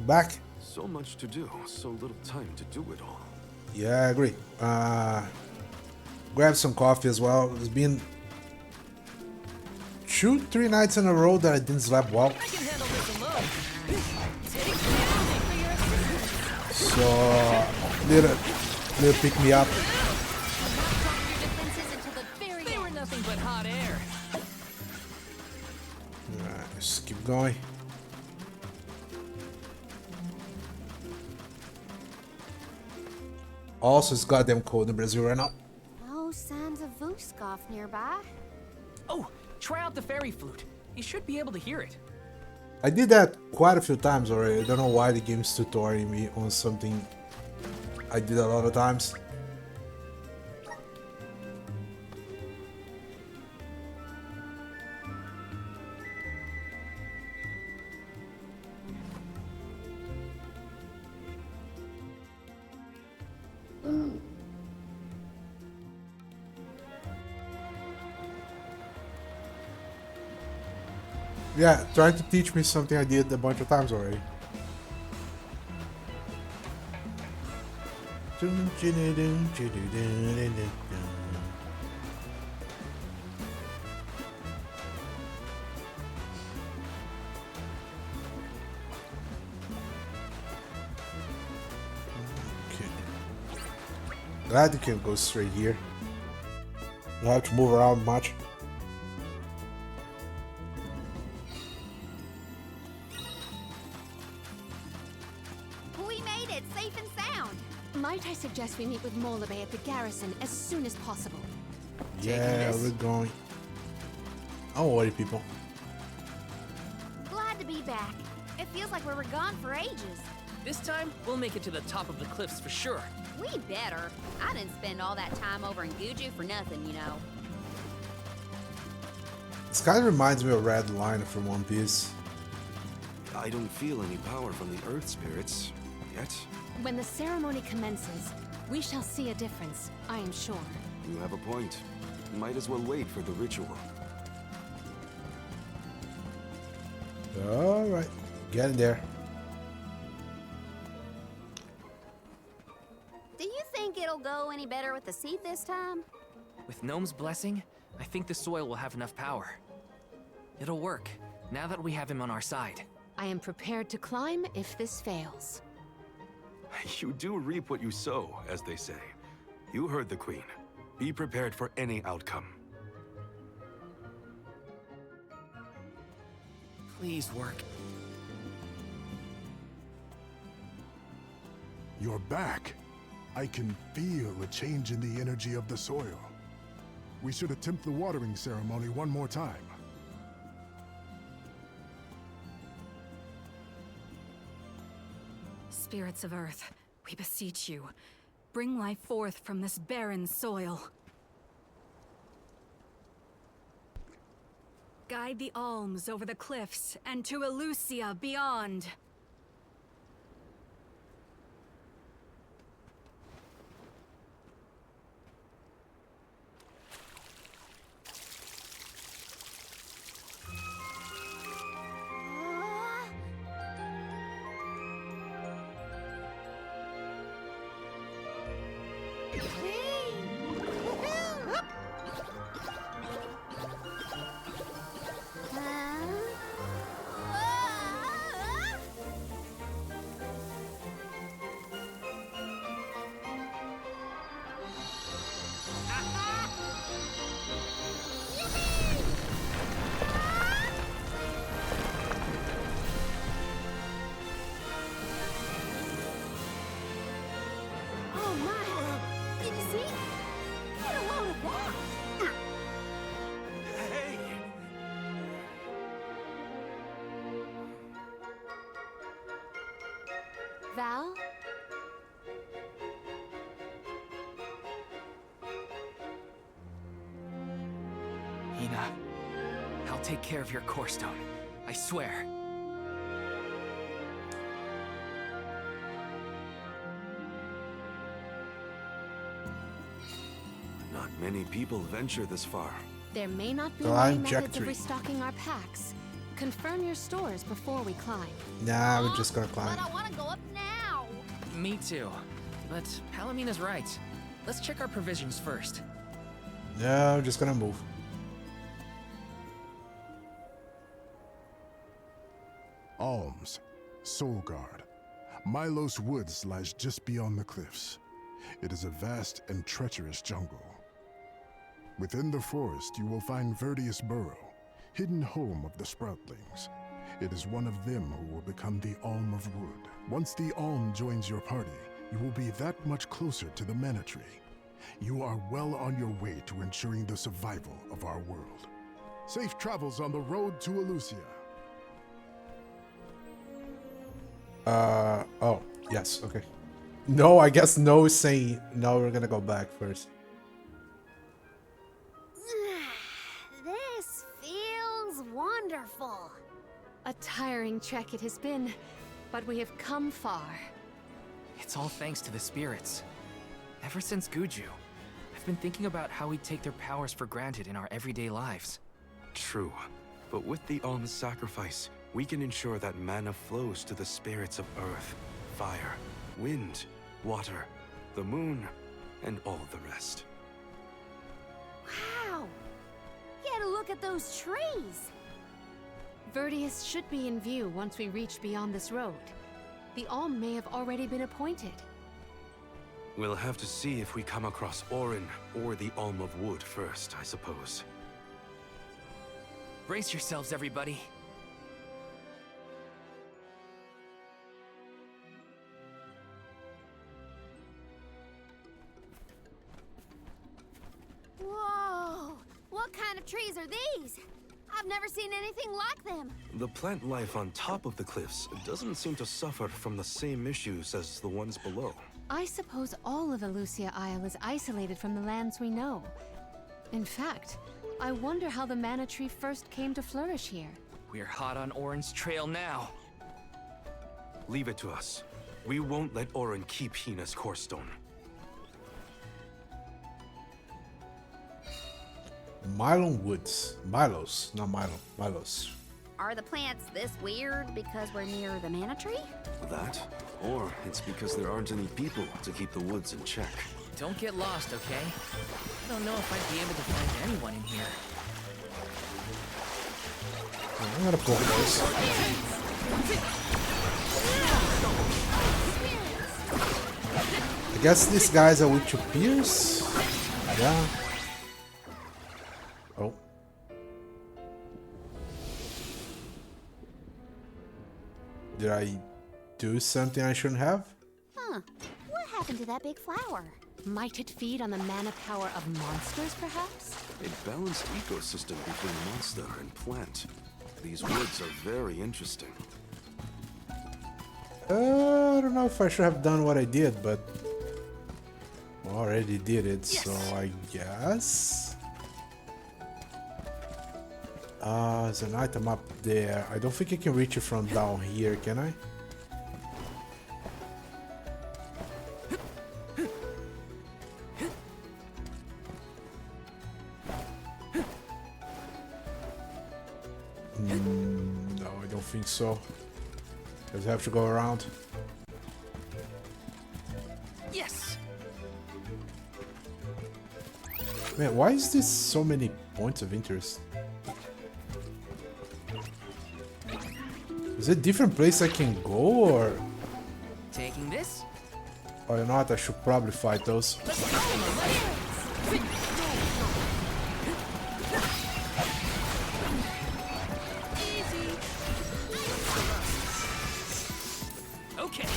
Back. So much to do, so little time to do it all. Yeah, I agree. Grab some coffee as well. It's been 3 nights in a row that I didn't sleep well. I can handle this alone. Take me for your assistance. So little pick me up. Your defenses until the very They were end. nothing but hot air. Alright, let's keep going. Also, it's goddamn cold in Brazil right now. No signs of Vuskov nearby. Oh, try out the fairy flute. You should be able to hear it. I did that quite a few times already. I don't know why the game's tutoring me on something I did a lot of times. Yeah, trying to teach me something I did a bunch of times already. Okay. Glad you can go straight here. You don't have to move around much. We made it, safe and sound. Might I suggest we meet with Molabay at the garrison as soon as possible? Yeah, this? we're going. Don't worry, people. Glad to be back. It feels like we were gone for ages. This time, we'll make it to the top of the cliffs for sure. We better. I didn't spend all that time over in Guju for nothing, you know. This kind of reminds me of Red Line from One Piece. I don't feel any power from the earth spirits yet. When the ceremony commences, we shall see a difference, I am sure. You have a point. Might as well wait for the ritual. Alright, get in there. Do you think it'll go any better with the seed this time? With Gnome's blessing, I think the soil will have enough power. It'll work, now that we have him on our side. I am prepared to climb if this fails. You do reap what you sow, as they say. You heard the Queen. Be prepared for any outcome. Please work. You're back. I can feel a change in the energy of the soil. We should attempt the watering ceremony one more time. Spirits of Earth, we beseech you. Bring life forth from this barren soil. Guide the alms over the cliffs and to Elusia beyond. Oh my! Did you see? Get a load of that! Hey! Val? Hina, I'll take care of your core stone. I swear. Not many people venture this far. There may not be Well, I'm many Jack methods of Tree. restocking our packs, Confirm your stores before we climb. Nah, we're just gonna climb. But I want to go up now. Me too. But Palamina's right. Let's check our provisions first. No, I'm just gonna move. Alms, Soulguard. Milos Woods lies just beyond the cliffs. It is a vast and treacherous jungle. Within the forest, you will find Verdius Burrow, hidden home of the Sproutlings. It is one of them who will become the Alm of Wood. Once the Alm joins your party, you will be that much closer to the Mana Tree. You are well on your way to ensuring the survival of our world. Safe travels on the road to Elusia. Oh, yes, okay. No, I guess no is saying no, we're gonna go back first. This feels wonderful. A tiring trek it has been, but we have come far. It's all thanks to the spirits. Ever since Guju, I've been thinking about how we take their powers for granted in our everyday lives. True. But with the Alm's sacrifice, we can ensure that mana flows to the spirits of earth, fire, wind, water, the moon, and all the rest. Wow! Get a look at those trees! Verdius should be in view once we reach beyond this road. The Alm may have already been appointed. We'll have to see if we come across Orin or the Alm of Wood first, I suppose. Brace yourselves, everybody. Whoa! What kind of trees are these? I've never seen anything like them. The plant life on top of the cliffs doesn't seem to suffer from the same issues as the ones below. I suppose all of Elusia Isle is isolated from the lands we know. In fact, I wonder how the Mana Tree first came to flourish here. We're hot on Orin's trail now. Leave it to us. We won't let Orin keep Hina's core stone. Mylon Woods. Milos, not Milo. Milos. Are the plants this weird because we're near the Mana Tree? That? Or it's because there aren't any people to keep the woods in check. Don't get lost, okay? I don't know if I'd be able to find anyone in here. I'm gonna poke those. I guess these guys are with your peers? Yeah. Oh. Did I do something I shouldn't have? Huh. What happened to that big flower? Might it feed on the mana power of monsters, perhaps? A balanced ecosystem between monster and plant. These woods are very interesting. I don't know if I should have done what I did, but I already did it, so I guess. There's an item up there. I don't think I can reach it from down here, can I? No, I don't think so. Does it have to go around? Yes! Man, why is this so many points of interest? Is it a different place I can go, or... Taking this? Or not, I should probably fight those. Okay.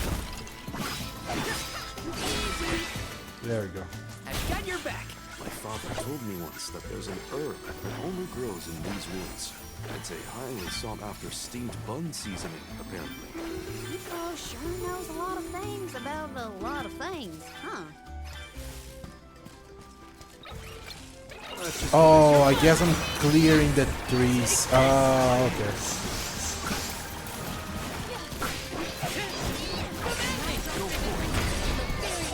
There we go. I've got your back. My father told me once that there's an herb that only grows in these woods. It's a highly sought-after steamed bun seasoning, apparently. Oh, sure knows a lot of things about a lot of things, huh? Oh, I guess I'm clearing the trees. Oh, okay.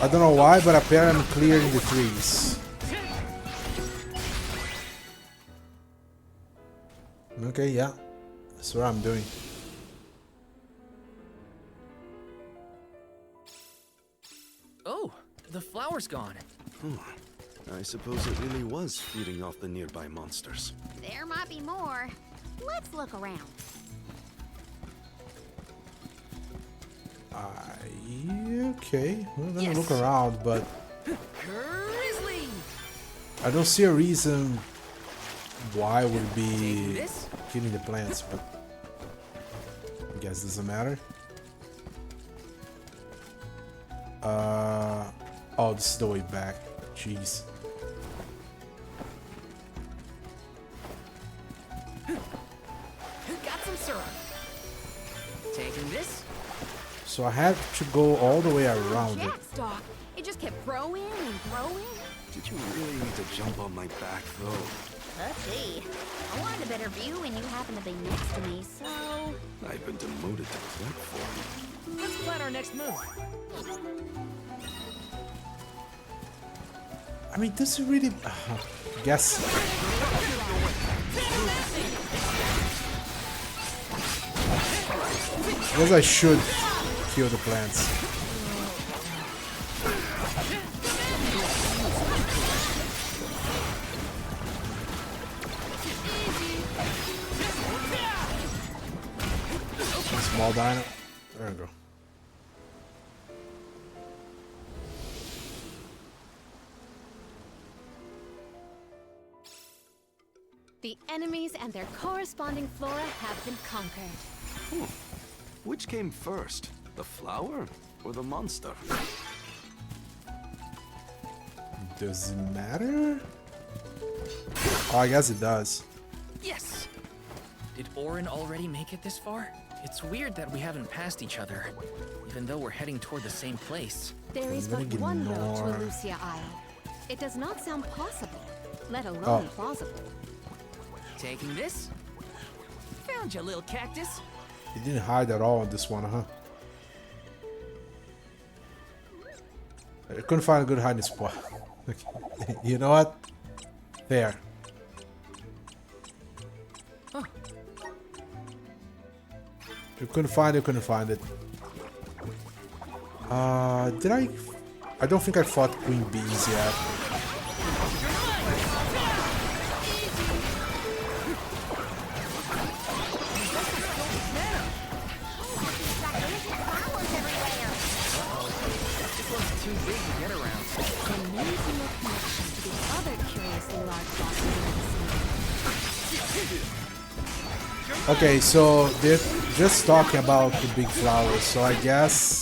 I don't know why, but apparently I'm clearing the trees. Okay, yeah. That's what I'm doing. Oh, the flower's gone. I suppose it really was feeding off the nearby monsters. There might be more. Let's look around. Okay. We're gonna Yes. look around, but Grizzly! I don't see a reason why we'd Taking be this? killing the plants, but I guess it doesn't matter. Oh, this is the way back. Jeez. Got some syrup. Taking this? So I had to go all the way around it. Jackstock. It just kept growing and growing. Did you really need to jump on my back, though? Let's see. I wanted a better view when you happened to be next to me, so... I've been demoted to platform. Let's plan our next move. I mean, does it really... guess... I guess I should kill the plants. Small dino. There we go. The enemies and their corresponding flora have been conquered. Which came first, the flower or the monster? Does it matter? Oh, I guess it does. Yes! Did Orin already make it this far? It's weird that we haven't passed each other, even though we're heading toward the same place. There is I'm but gonna one road to ignore- Elucia Isle. It does not sound possible, let alone Oh. plausible. Taking this? Found you, little cactus. It didn't hide at all on this one, huh? I couldn't find a good hiding spot. You know what? There. Huh. If you couldn't find it, couldn't find it. Did I? I don't think I fought Queen Bees yet. This one's too big to get around. A reasonable connection to the other curiously large bosses Okay, so they're just talking about the big flowers, so I guess...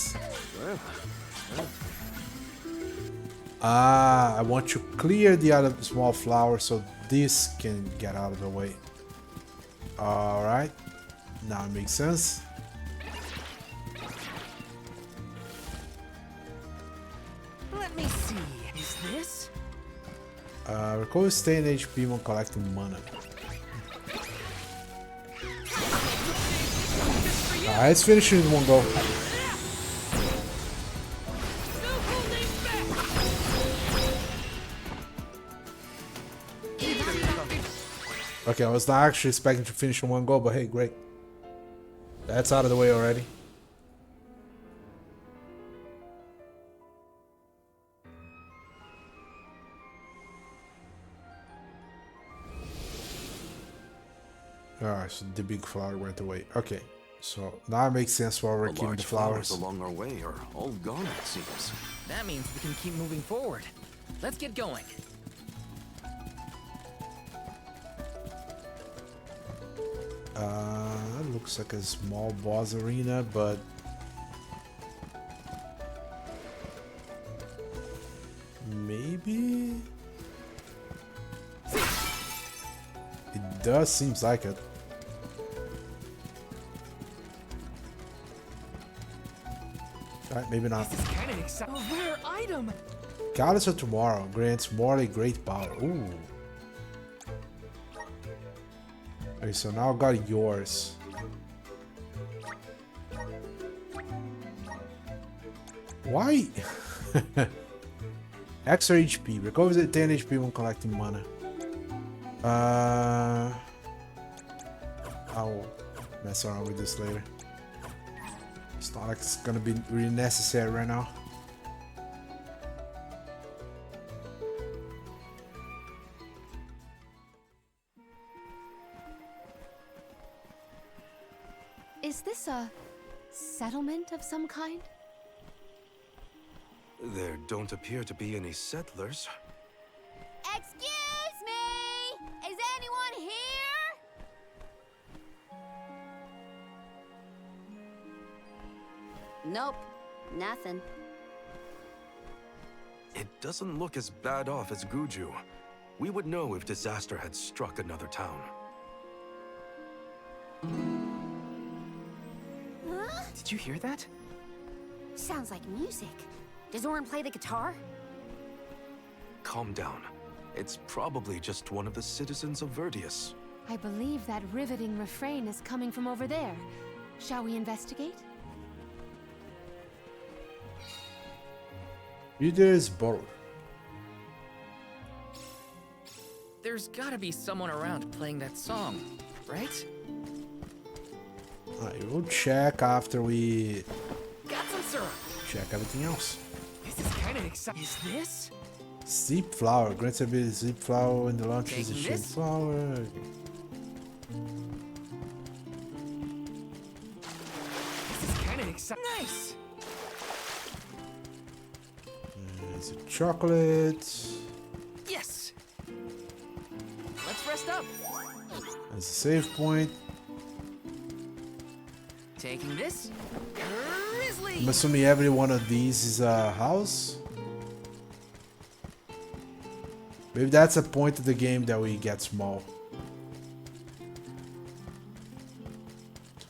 I want to clear the other small flower so this can get out of the way. Alright, now it makes sense. Let me see. Is this? Recover stay in HP when collecting mana. Alright, let's finish it in one go. Okay, I was not actually expecting to finish in one go, but hey, great. That's out of the way already. Alright, so the big flower went away. Okay, so now it makes sense why we're The keeping the large flowers. flowers along our way are all gone, it seems. That means we can keep moving forward. Let's get going. Looks like a small boss arena, but maybe it does seems like it. Alright, maybe not. This is kind of exciting. A rare item. Goddess of Tomorrow grants Morley great power. Ooh. Okay, so now I got yours. Why? Extra HP. Recovers at 10 HP when collecting mana. Oh. mess around with this later. It's not like it's gonna be really necessary right now. Is this a settlement of some kind? There don't appear to be any settlers. Excuse me! Is anyone here? Nope, nothing. It doesn't look as bad off as Guju. We would know if disaster had struck another town. Huh? Did you hear that? Sounds like music. Does Orin play the guitar? Calm down. It's probably just one of the citizens of Verdius. I believe that riveting refrain is coming from over there. Shall we investigate? Either is both. There's gotta be someone around playing that song, right? Alright, we'll check after we Got some syrup! check everything else. This is kinda exciting. Is this? Steep flower. Grants ability steep flower when the launch is a Taking shade this? flower. This is kinda exciting. Nice! There's a chocolate. Yes! Let's rest up. There's a save point. Taking this. Grizzly! I'm assuming every one of these is a house. Maybe that's a point of the game that we get small.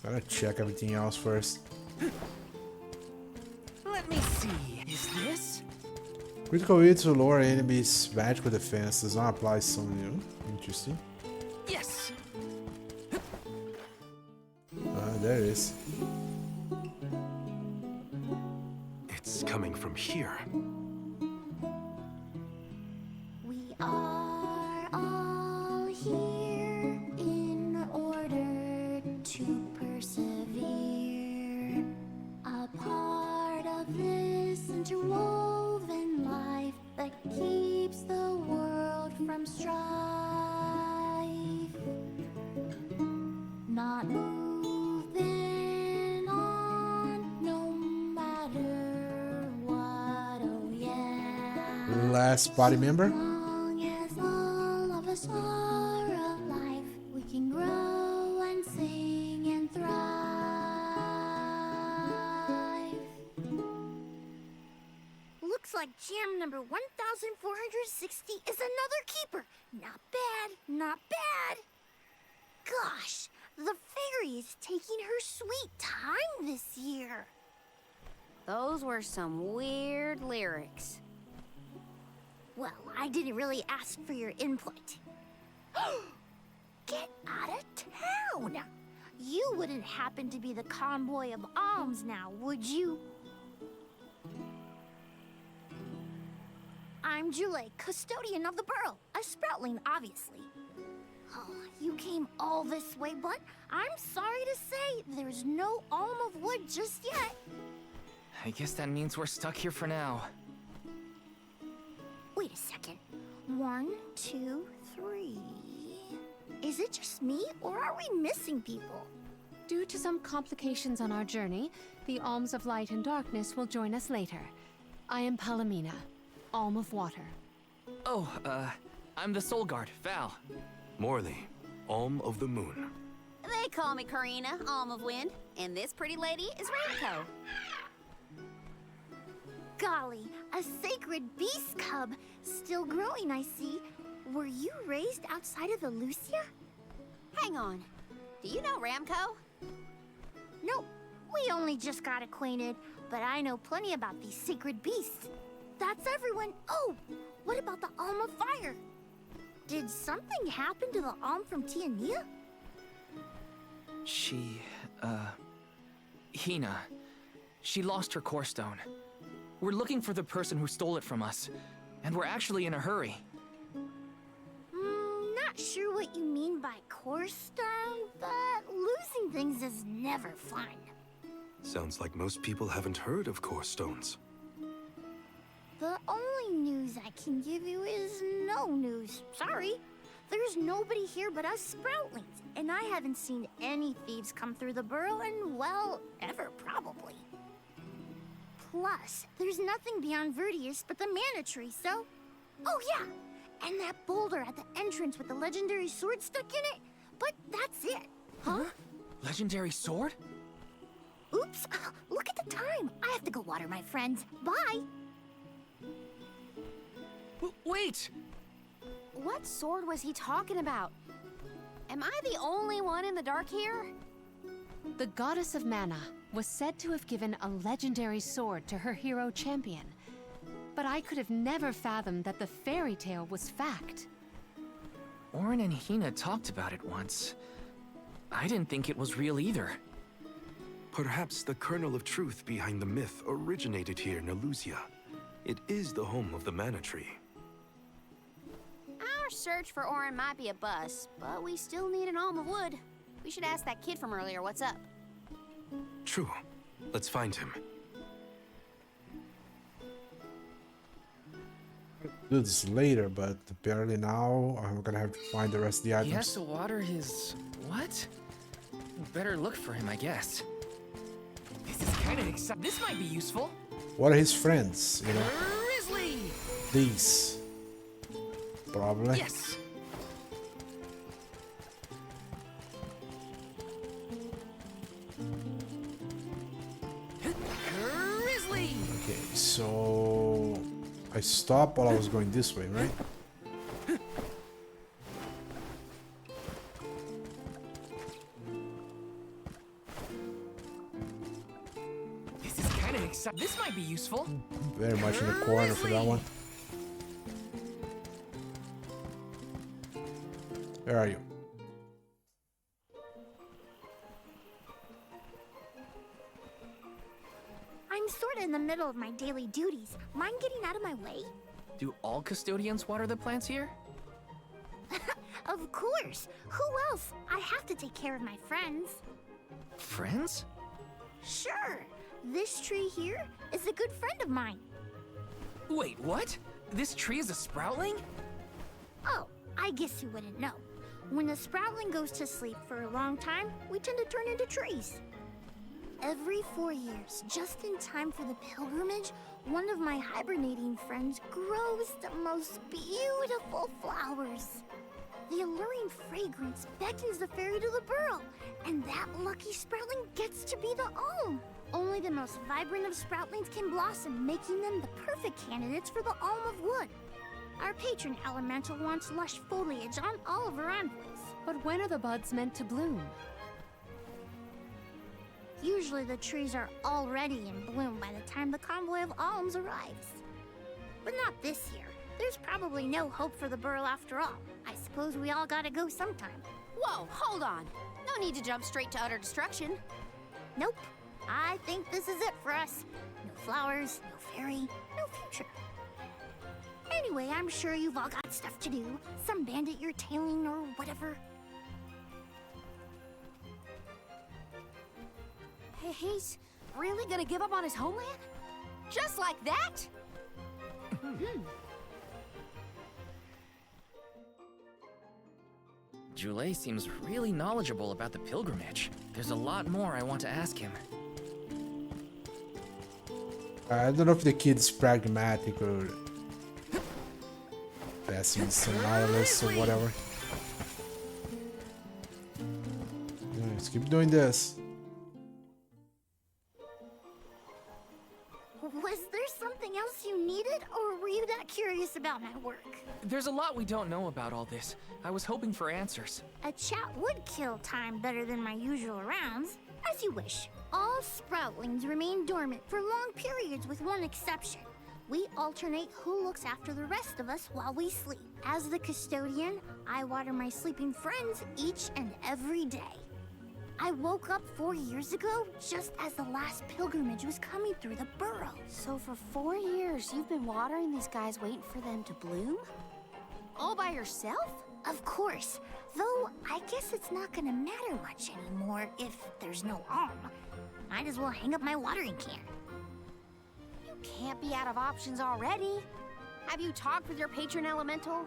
Gotta check everything else first. Let me see. Is this? Critical hit to lower enemies' magical defense does not apply to some new. Interesting. Yes! There it is. It's coming from here. We are all here in order to persevere. A part of this interwoven life that keeps the world from strife. Not moving on, no matter what, oh yeah. Last body member. Long as all of us are alive, we can grow and sing and thrive. Looks like jam number 1460 is another keeper. Not bad, not bad. Gosh, the fairy is taking her sweet time this year. Those were some weird lyrics. Well, I didn't really ask for your input. Get out of town! You wouldn't happen to be the convoy of alms now, would you? I'm Jule, custodian of the Burrow, a sproutling, obviously. Oh, you came all this way, but I'm sorry to say there's no alm of wood just yet. I guess that means we're stuck here for now. Wait a second. 1, 2, 3. Is it just me, or are we missing people? Due to some complications on our journey, the Alms of Light and Darkness will join us later. I am Palomina, Alm of Water. Oh, I'm the Soul Guard, Val. Morley, Alm of the Moon. They call me Karina, Alm of Wind, and this pretty lady is Ramco. Golly, a sacred beast cub. Still growing, I see. Were you raised outside of the Lucia? Hang on. Do you know Ramco? Nope. We only just got acquainted, but I know plenty about these sacred beasts. That's everyone. Oh, what about the Alm of Fire? Did something happen to the Alm from Tiania? Hina. She lost her core stone. We're looking for the person who stole it from us, and we're actually in a hurry. Not sure what you mean by core stone, but losing Watering things is never fun. Sounds like most people haven't heard of core stones. The only news I can give you is no news. Sorry. There's nobody here but us Sproutlings, and I haven't seen any thieves come through the burrow in, well, ever probably. Plus, there's nothing beyond Verdius but the mana tree, so... Oh yeah! And that boulder at the entrance with the legendary sword stuck in it, but that's it. Huh? Legendary sword? Oops, look at the time. I have to go water my friends. Bye! Wait! What sword was he talking about? Am I the only one in the dark here? The goddess of mana was said to have given a legendary sword to her hero champion. But I could have never fathomed that the fairy tale was fact. Orin and Hina talked about it once. I didn't think it was real either. Perhaps the kernel of truth behind the myth originated here in Elusia. It is the home of the mana tree. Our search for Orin might be a bust, but we still need an alm of wood. We should ask that kid from earlier what's up. True. Let's find him. Do this later, but apparently now I'm gonna have to find the rest of the items. He has to water his... what? Better look for him, I guess. This is kind of exciting. This might be useful. What are his friends, you know? Grizzly! These. Probably. Yes! Grizzly! Okay, so... I stopped while I was going this way, right? This is kind of exciting. This might be useful. Very much in the corner for that one. Where are you? I'm sorta in the middle of my daily duties. Mind getting out of my way? Do all custodians water the plants here? Of course! Who else? I have to take care of my friends. Friends? Sure! This tree here is a good friend of mine. Wait, what? This tree is a sproutling? Oh, I guess you wouldn't know. When a sproutling goes to sleep for a long time, we tend to turn into trees. Every 4 years, just in time for the pilgrimage, one of my hibernating friends grows the most beautiful flowers. The alluring fragrance beckons the fairy to the burrow, and that lucky sproutling gets to be the alm. Only the most vibrant of sproutlings can blossom, making them the perfect candidates for the alm of wood. Our patron elemental wants lush foliage on all of her envoys. But when are the buds meant to bloom? Usually the trees are already in bloom by the time the convoy of alms arrives. But not this year. There's probably no hope for the burrow after all. I suppose we all gotta go sometime. Whoa, hold on. No need to jump straight to utter destruction. Nope. I think this is it for us. No flowers, no fairy, no future. Anyway, I'm sure you've all got stuff to do. Some bandit you're tailing or whatever. He's really gonna give up on his homeland? Just like that? Jule seems really knowledgeable about the pilgrimage. There's a lot more I want to ask him. I don't know if the kid's pragmatic or pessimist or nihilist or whatever. Yeah, let's keep doing this. Was there something else you needed, or were you that curious about my work? There's a lot we don't know about all this. I was hoping for answers. A chat would kill time better than my usual rounds. As you wish. All sproutlings remain dormant for long periods with one exception. We alternate who looks after the rest of us while we sleep. As the custodian, I water my sleeping friends each and every day. I woke up 4 years ago just as the last pilgrimage was coming through the burrow. So for 4 years, you've been watering these guys waiting for them to bloom? All by yourself? Of course. Though, I guess it's not gonna matter much anymore if there's no Alm. Might as well hang up my watering can. You can't be out of options already. Have you talked with your patron elemental?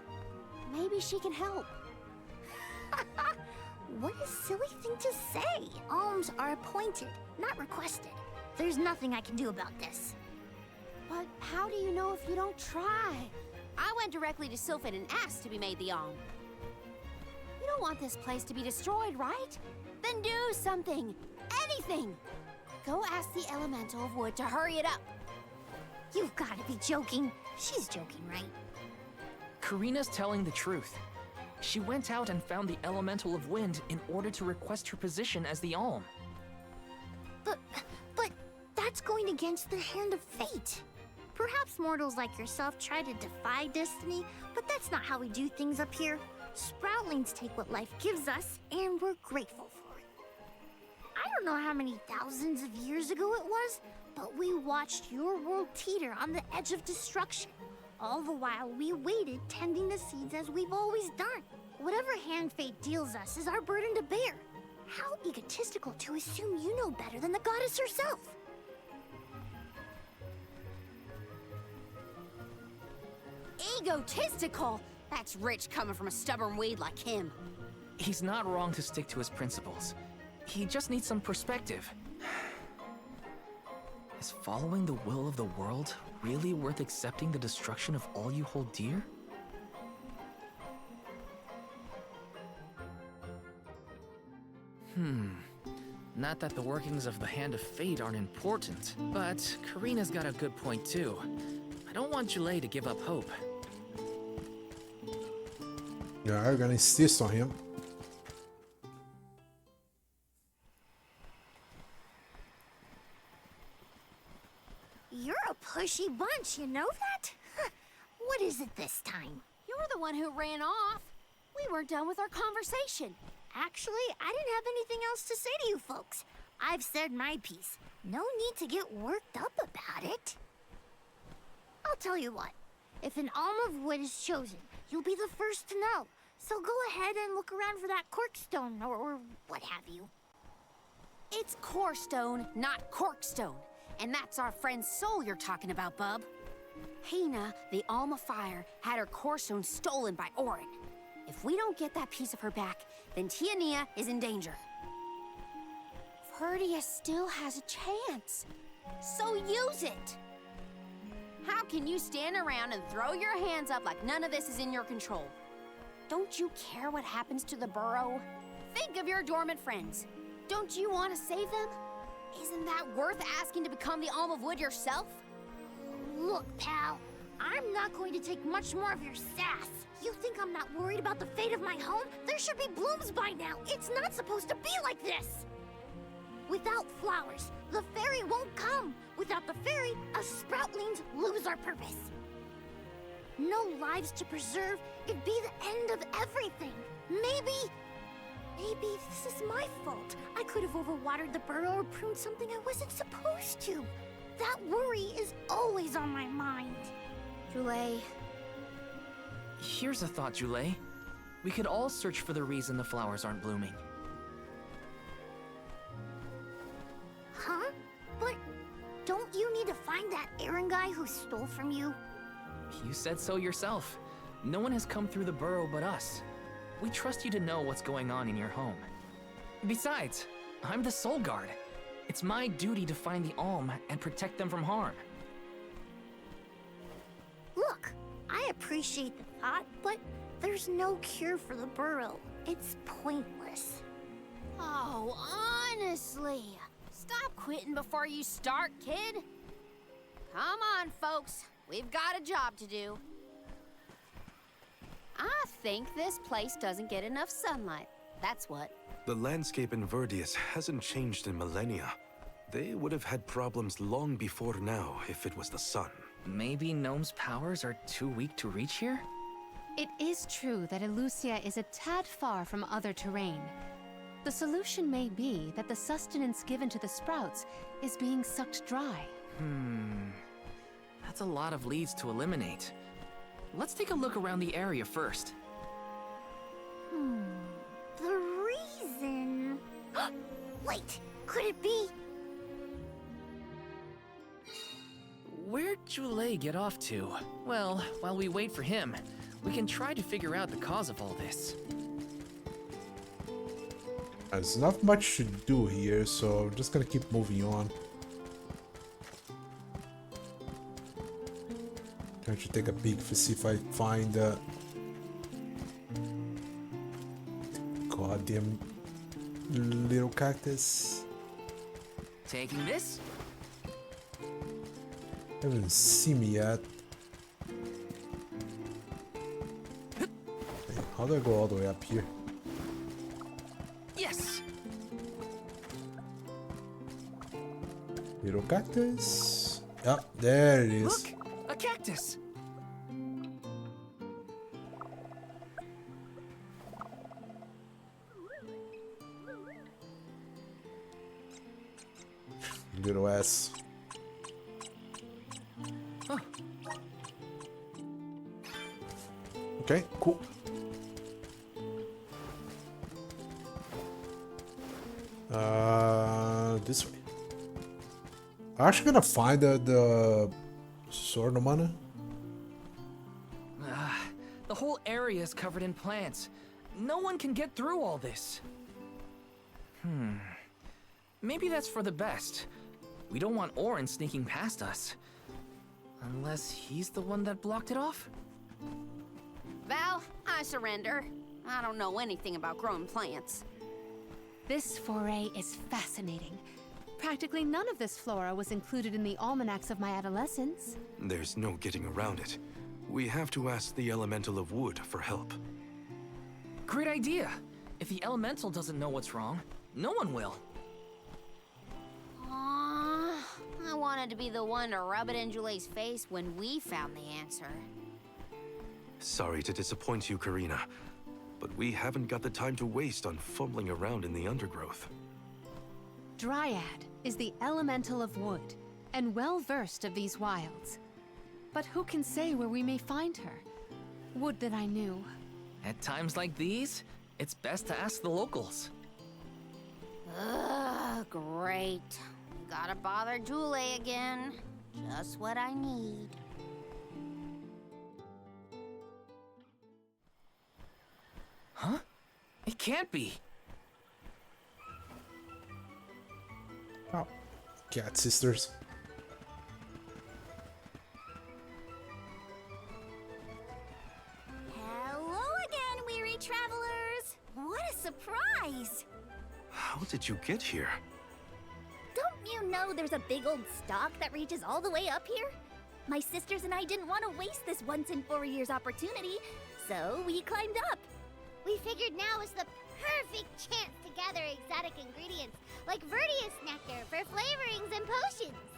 Maybe she can help. What a silly thing to say. Alms are appointed, not requested. There's nothing I can do about this. But how do you know if you don't try? I went directly to Sylphin and asked to be made the Alm. You don't want this place to be destroyed, right? Then do something. Anything. Go ask the Elemental of Wood to hurry it up. You've got to be joking. She's joking, right? Karina's telling the truth. She went out and found the Elemental of Wind in order to request her position as the Alm. But that's going against the hand of fate. Perhaps mortals like yourself try to defy destiny, but that's not how we do things up here. Sproutlings take what life gives us, and we're grateful for it. I don't know how many thousands of years ago it was, but we watched your world teeter on the edge of destruction. All the while we waited, tending the seeds as we've always done. Whatever hand fate deals us is our burden to bear. How egotistical to assume you know better than the goddess herself. Egotistical? That's rich coming from a stubborn weed like him. He's not wrong to stick to his principles. He just needs some perspective. Is following the will of the world really worth accepting the destruction of all you hold dear? Not that the workings of the Hand of Fate aren't important, but Karina's got a good point too. I don't want Julei to give up hope. Yeah, I'm gonna insist on him. You're a pushy bunch, you know that? What is it this time? You're the one who ran off. We weren't done with our conversation. Actually, I didn't have anything else to say to you folks. I've said my piece. No need to get worked up about it. I'll tell you what. If an Alm of Wood is chosen, you'll be the first to know. So go ahead and look around for that corkstone or what have you. It's Corestone, not Corkstone. And that's our friend Soul you're talking about, bub. Hina, the Alm of Fire, had her Corestone stolen by Orin. If we don't get that piece of her back, then Tiania is in danger. Verdia still has a chance, so use it! How can you stand around and throw your hands up like none of this is in your control? Don't you care what happens to the burrow? Think of your dormant friends. Don't you want to save them? Isn't that worth asking to become the Alm of Wood yourself? Look, pal, I'm not going to take much more of your sass. You think I'm not worried about the fate of my home? There should be blooms by now. It's not supposed to be like this. Without flowers, the fairy won't come. Without the fairy, us sproutlings lose our purpose. No lives to preserve, it'd be the end of everything. Maybe this is my fault. I could have overwatered the burrow or pruned something I wasn't supposed to. That worry is always on my mind. Julei. Here's a thought, Julei. We could all search for the reason the flowers aren't blooming. Huh? But don't you need to find that Aaron guy who stole from you? You said so yourself. No one has come through the burrow but us. We trust you to know what's going on in your home. Besides, I'm the Soul Guard. It's my duty to find the Alm and protect them from harm. Look, I appreciate the thought, but there's no cure for the burrow. It's pointless. Oh, honestly. Stop quitting before you start, kid. Come on, folks. We've got a job to do. I think this place doesn't get enough sunlight. That's what. The landscape in Verdius hasn't changed in millennia. They would have had problems long before now if it was the sun. Maybe Gnome's powers are too weak to reach here? It is true that Elucia is a tad far from other terrain. The solution may be that the sustenance given to the sprouts is being sucked dry. That's a lot of leads to eliminate. Let's take a look around the area first. could it be? Where'd Jule get off to? Well, while we wait for him, we can try to figure out the cause of all this. There's not much to do here, so I'm just gonna keep moving on. Trying to take a peek to see if I find goddamn little cactus. Taking this? Haven't seen me yet. Hey, how do I go all the way up here? Yes! Little cactus. Yeah, there it is. Look! A cactus! Little ass. Huh. Okay, cool. This way. I'm actually gonna find the sword of mana. The whole area is covered in plants. No one can get through all this. Maybe that's for the best. We don't want Auron sneaking past us. Unless he's the one that blocked it off? Val, I surrender. I don't know anything about growing plants. This foray is fascinating. Practically none of this flora was included in the almanacs of my adolescence. There's no getting around it. We have to ask the Elemental of Wood for help. Great idea! If the elemental doesn't know what's wrong, no one will. I wanted to be the one to rub it in Jule's face when we found the answer. Sorry to disappoint you, Karina, but we haven't got the time to waste on fumbling around in the undergrowth. Dryad is the elemental of wood, and well-versed of these wilds. But who can say where we may find her? Would that I knew. At times like these, it's best to ask the locals. Ugh, great. Gotta bother Jule again. Just what I need. Huh? It can't be. Oh, cat sisters. Hello again, weary travelers! What a surprise! How did you get here? Don't you know there's a big old stalk that reaches all the way up here? My sisters and I didn't want to waste this once in 4 years opportunity, so we climbed up. We figured now is the perfect chance to gather exotic ingredients like Verdius nectar for flavorings and potions.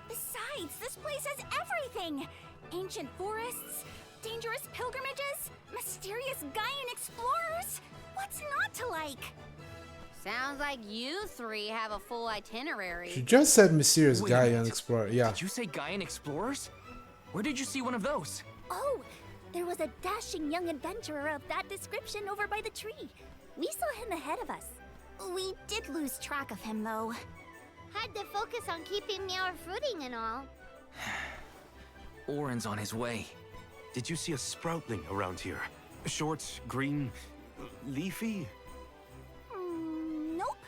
Besides, this place has everything! Ancient forests, dangerous pilgrimages, mysterious Gaian explorers. What's not to like? Sounds like you three have a full itinerary. She just said mysterious Wait a Gaian minute. explorer. Yeah. Did you say Gaian explorers? Where did you see one of those? Oh, there was a dashing young adventurer of that description over by the tree. We saw him ahead of us. We did lose track of him, though. Had to focus on keeping our footing and all. Auron's on his way. Did you see a sproutling around here? Short, green, leafy? Nope.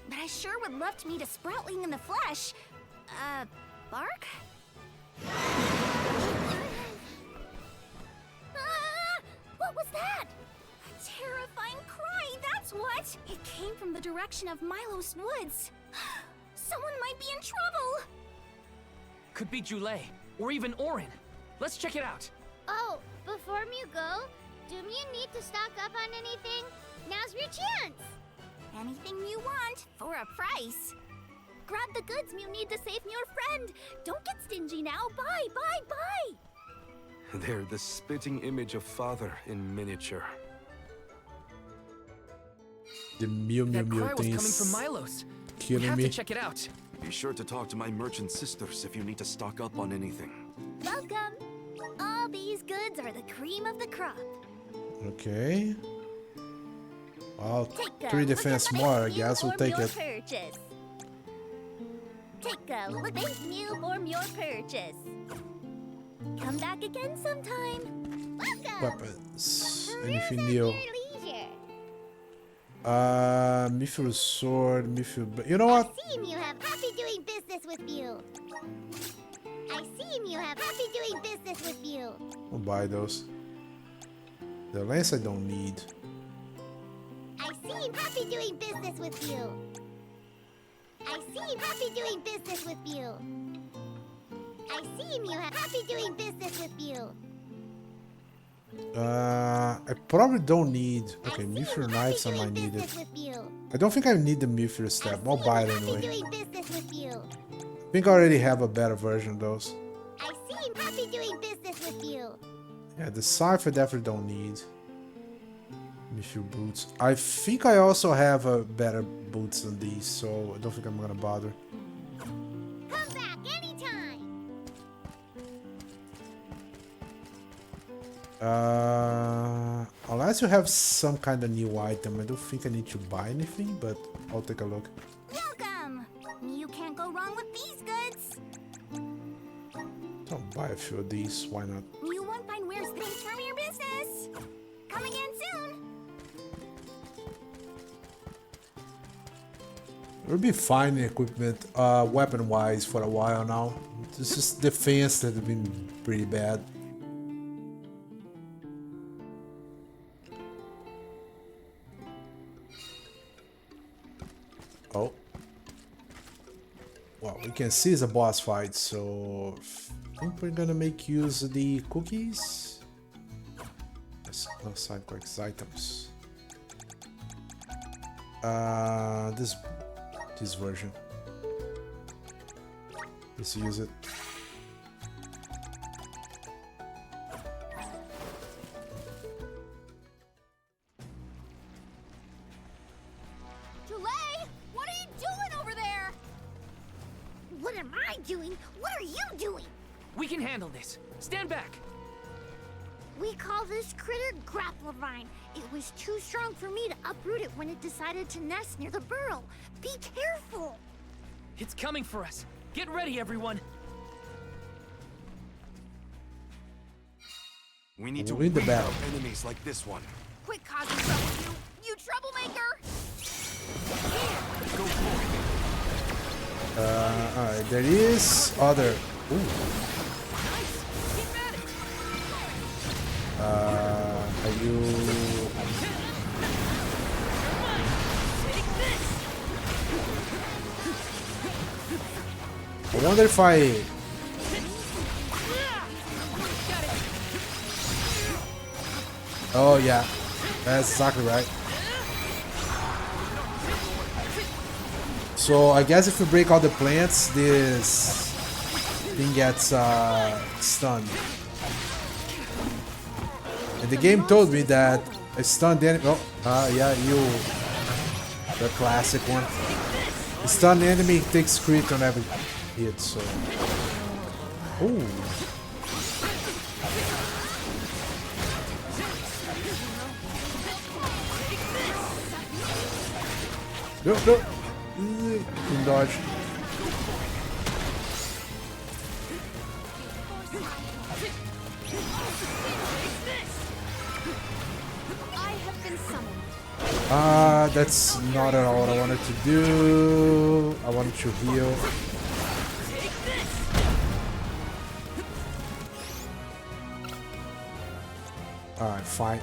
But I sure would love to meet a sproutling in the flesh. Bark? What was that? A terrifying cry, that's what! It came from the direction of Milos Woods. Someone might be in trouble! Could be Jule, or even Auron. Let's check it out. Oh, before you go, do you need to stock up on anything? Now's your chance! Anything you want, for a price. Grab the goods you need to save your friend. Don't get stingy now. Bye, bye, bye! They're the spitting image of Father in miniature. The Mew Mew That Mew cry was thing coming from is Milos. We killing have me. to check it out. Be sure to talk to my merchant sisters if you need to stock up on anything. Welcome! All these goods are the cream of the crop. Okay. Well, Take a 3 look defense at my more, I menu guess we'll or take your it. purchase. Take a look at Newborn your purchase. Come back again sometime. Welcome. Weapons. Peruse Anything at new? your leisure. Mithril sword, Mithril. You know I what? seem you have happy doing business with you. I seem you have happy doing business with you. I'll buy those. The lance I don't need. I seem happy doing business with you. I seem happy doing business with you. I seem you have happy doing business with you. I probably don't need. Okay, I seem Mithril happy knives I doing might need it. business with you. I don't think I need the Mithril I step. seem I'll buy it happy anyway. doing business with you. I think I already have a better version of those. I seem happy doing business with you. Yeah, the scythe I definitely don't need. Mithril boots. I think I also have a better boots than these, so I don't think I'm gonna bother. Come back anytime. Unless you have some kind of new item, I don't think I need to buy anything, but I'll take a look. Welcome. You can't go wrong with these goods. I'll buy a few of these, why not? You won't find worse things from your business. Come again soon. We'll be finding equipment, weapon-wise for a while now. This is defense that has been pretty bad. Oh. Well, we can see it's a boss fight, so I think we're gonna make use of the cookies. Yes, no side quests items. This version. Let's use it. Delay, what are you doing over there? What am I doing? What are you doing? We can handle this. Stand back. We call this critter Grapplevine. It was too strong for me to uproot it when it decided to nest near the burrow. Be careful! It's coming for us. Get ready, everyone. We need to Win the weed battle. out enemies like this one. Quit causing trouble, you troublemaker! Go for it. Alright, there is other. Ooh. Keep at it. Are you? Take this. I wonder if I. Oh yeah, that's exactly right. So I guess if you break all the plants, this thing gets stunned. And the game told me that a stunned enemy. Oh, yeah, the classic one. A stunned enemy takes crit on every hit. So, ooh. No. Can dodge. I have been summoned. That's not at all what I wanted to do. I wanted to heal. Alright, fine.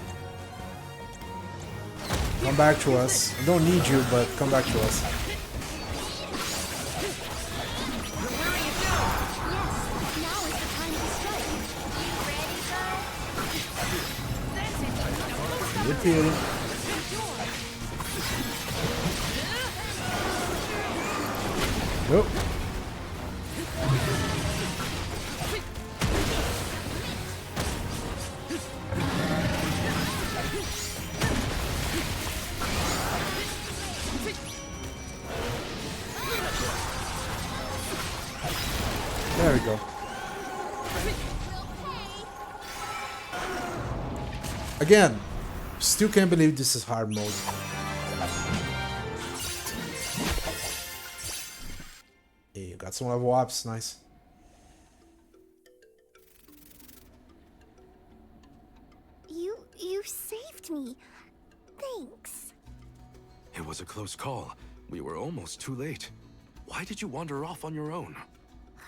Come back to us. I don't need you, but come back to us. Now is the time to strike. Repeating. Nope. There we go. Again, still can't believe this is hard mode. Hey, you got Got some level ups, nice. You saved me. Thanks. It was a close call. We were almost too late. Why did you wander off on your own?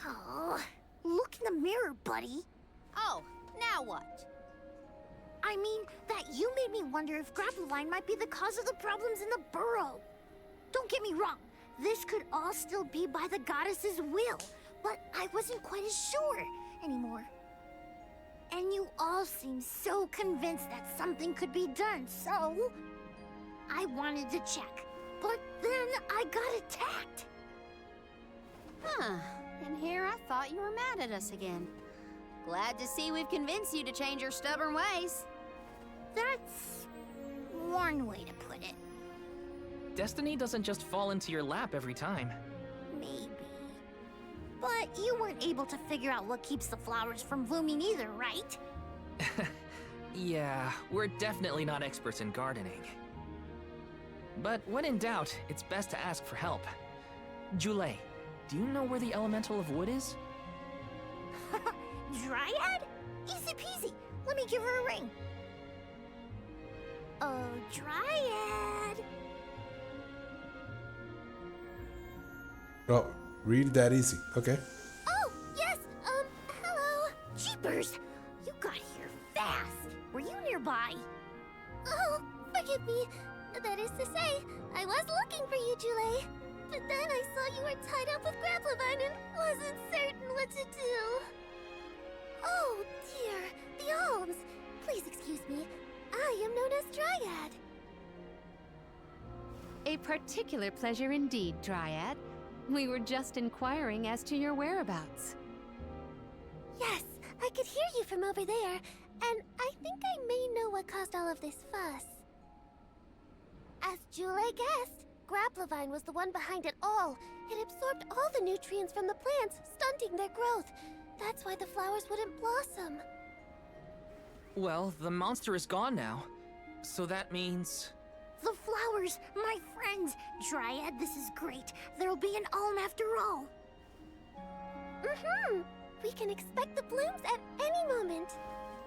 Oh, look in the mirror, buddy. Oh, now what? I mean, that you made me wonder if Grappevine might be the cause of the problems in the burrow. Don't get me wrong, this could all still be by the goddess's will, but I wasn't quite as sure anymore. And you all seem so convinced that something could be done, so I wanted to check. But then I got attacked. Huh. And here I thought you were mad at us again. Glad to see we've convinced you to change your stubborn ways. That's one way to put it. Destiny doesn't just fall into your lap every time. Maybe. But you weren't able to figure out what keeps the flowers from blooming either, right? Yeah, we're definitely not experts in gardening. But when in doubt, it's best to ask for help. Julei, do you know where the elemental of wood is? Dryad? Easy peasy. Let me give her a ring. Oh, Dryad. Oh, really that easy. Okay. Oh, yes, hello. Jeepers, you got here fast. Were you nearby? Oh, forgive me. That is to say, I was looking for you, Julei. But then I saw you were tied up with Grappevine and wasn't certain what to do. Oh, dear, the Alms. Please excuse me. I am known as Dryad. A particular pleasure indeed, Dryad. We were just inquiring as to your whereabouts. Yes, I could hear you from over there, and I think I may know what caused all of this fuss. As Julei guessed, Grappevine was the one behind it all. It absorbed all the nutrients from the plants, stunting their growth. That's why the flowers wouldn't blossom. Well, the monster is gone now. So that means... The flowers, my friends! Dryad, this is great. There'll be an alm after all. We can expect the blooms at any moment.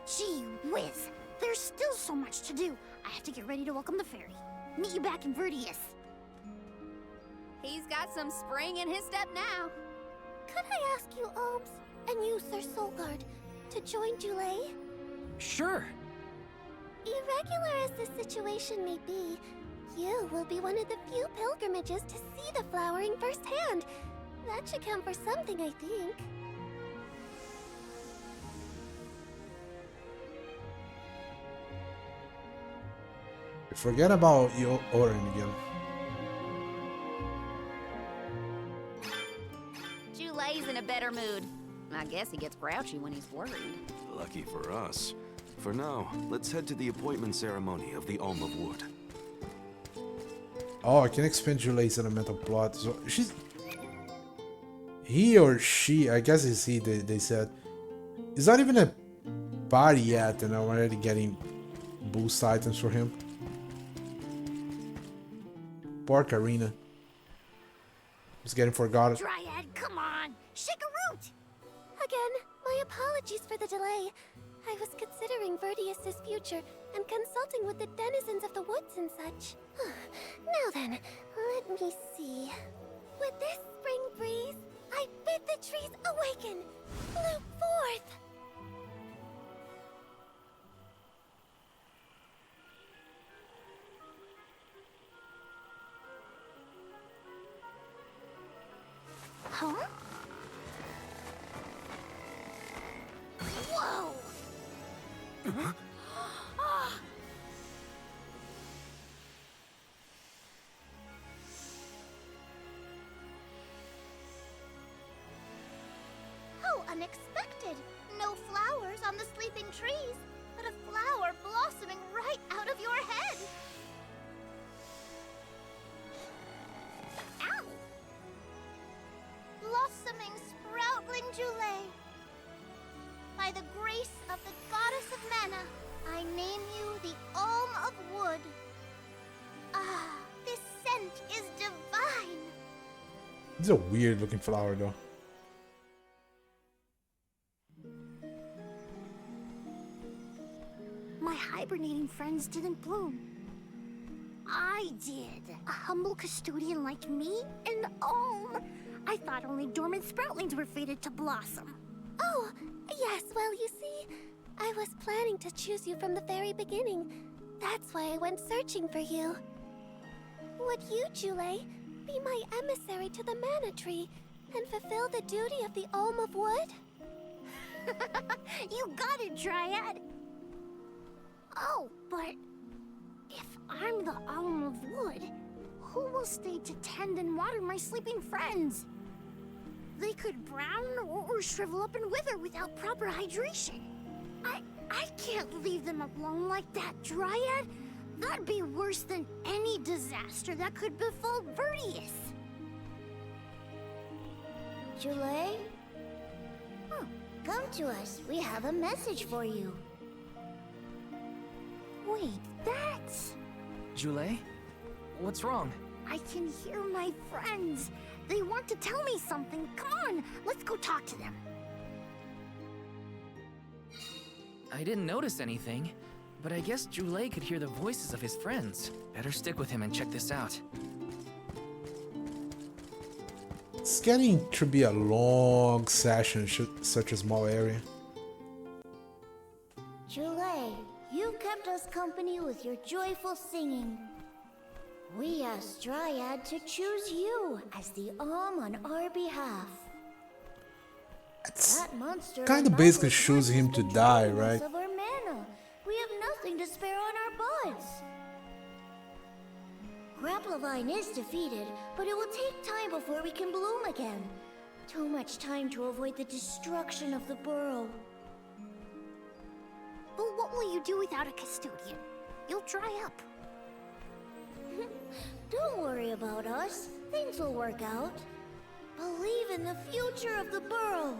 Gee whiz! There's still so much to do. I have to get ready to welcome the fairy. Meet you back in Verdius. He's got some spring in his step now. Could I ask you, Alms, and you, Sir Solgard, to join Julei? Sure. Irregular as this situation may be, you will be one of the few pilgrimages to see the flowering firsthand. That should count for something, I think. Forget about Orin again. Julei's in a better mood. I guess he gets grouchy when he's worried. Lucky for us. For now, let's head to the appointment ceremony of the Alm of Wood. Oh, I can expand Julei's elemental plot. So she's... He or she, I guess it's he, they said. It's not even a body yet, and I'm already getting boost items for him. Poor Karina. Just getting forgotten. Dryad, come on! Shake a root! Again, my apologies for the delay. I was considering Verdius' future and consulting with the denizens of the woods and such. Now then, let me see. With this spring breeze, I bid the trees awaken, bloom forth! Huh? Whoa! How unexpected! No flowers on the sleeping trees, but a flower blossoming right out of your head! Ow! Blossoming sproutling Julei. By the grace of the goddess of mana, I name you the Alm of Wood. Ah, this scent is divine. It's a weird looking flower though. my hibernating friends didn't bloom. I did. A humble custodian like me? And I thought only dormant sproutlings were fated to blossom. Oh, yes, well, you see, I was planning to choose you from the very beginning. That's why I went searching for you. Would you, Jule, be my emissary to the Mana Tree and fulfill the duty of the Alm of Wood? You got it, Dryad! Oh, but if I'm the Alm of Wood, who will stay to tend and water my sleeping friends? They could brown or shrivel up and wither without proper hydration. I can't leave them alone like that, Dryad. That'd be worse than any disaster that could befall Vertius. Jule? Oh, come to us. We have a message for you. Wait, that's... Jule? What's wrong? I can hear my friends. They want to tell me something. Come on, let's go talk to them. I didn't notice anything, but I guess Jule could hear the voices of his friends. Better stick with him and check this out. It's getting to be a long session, such a small area. Jule, you kept us company with your joyful singing. We asked Dryad to choose you as the Alm on our behalf. It's That monster kind of and basically Malthus choosing him has to been die, draining us right? Of our mana. We have nothing to spare on our buds. Grapplavine is defeated, but it will take time before we can bloom again. Too much time to avoid the destruction of the burrow. But what will you do without a custodian? You'll dry up. Don't worry about us. Things will work out. Believe in the future of the burrow.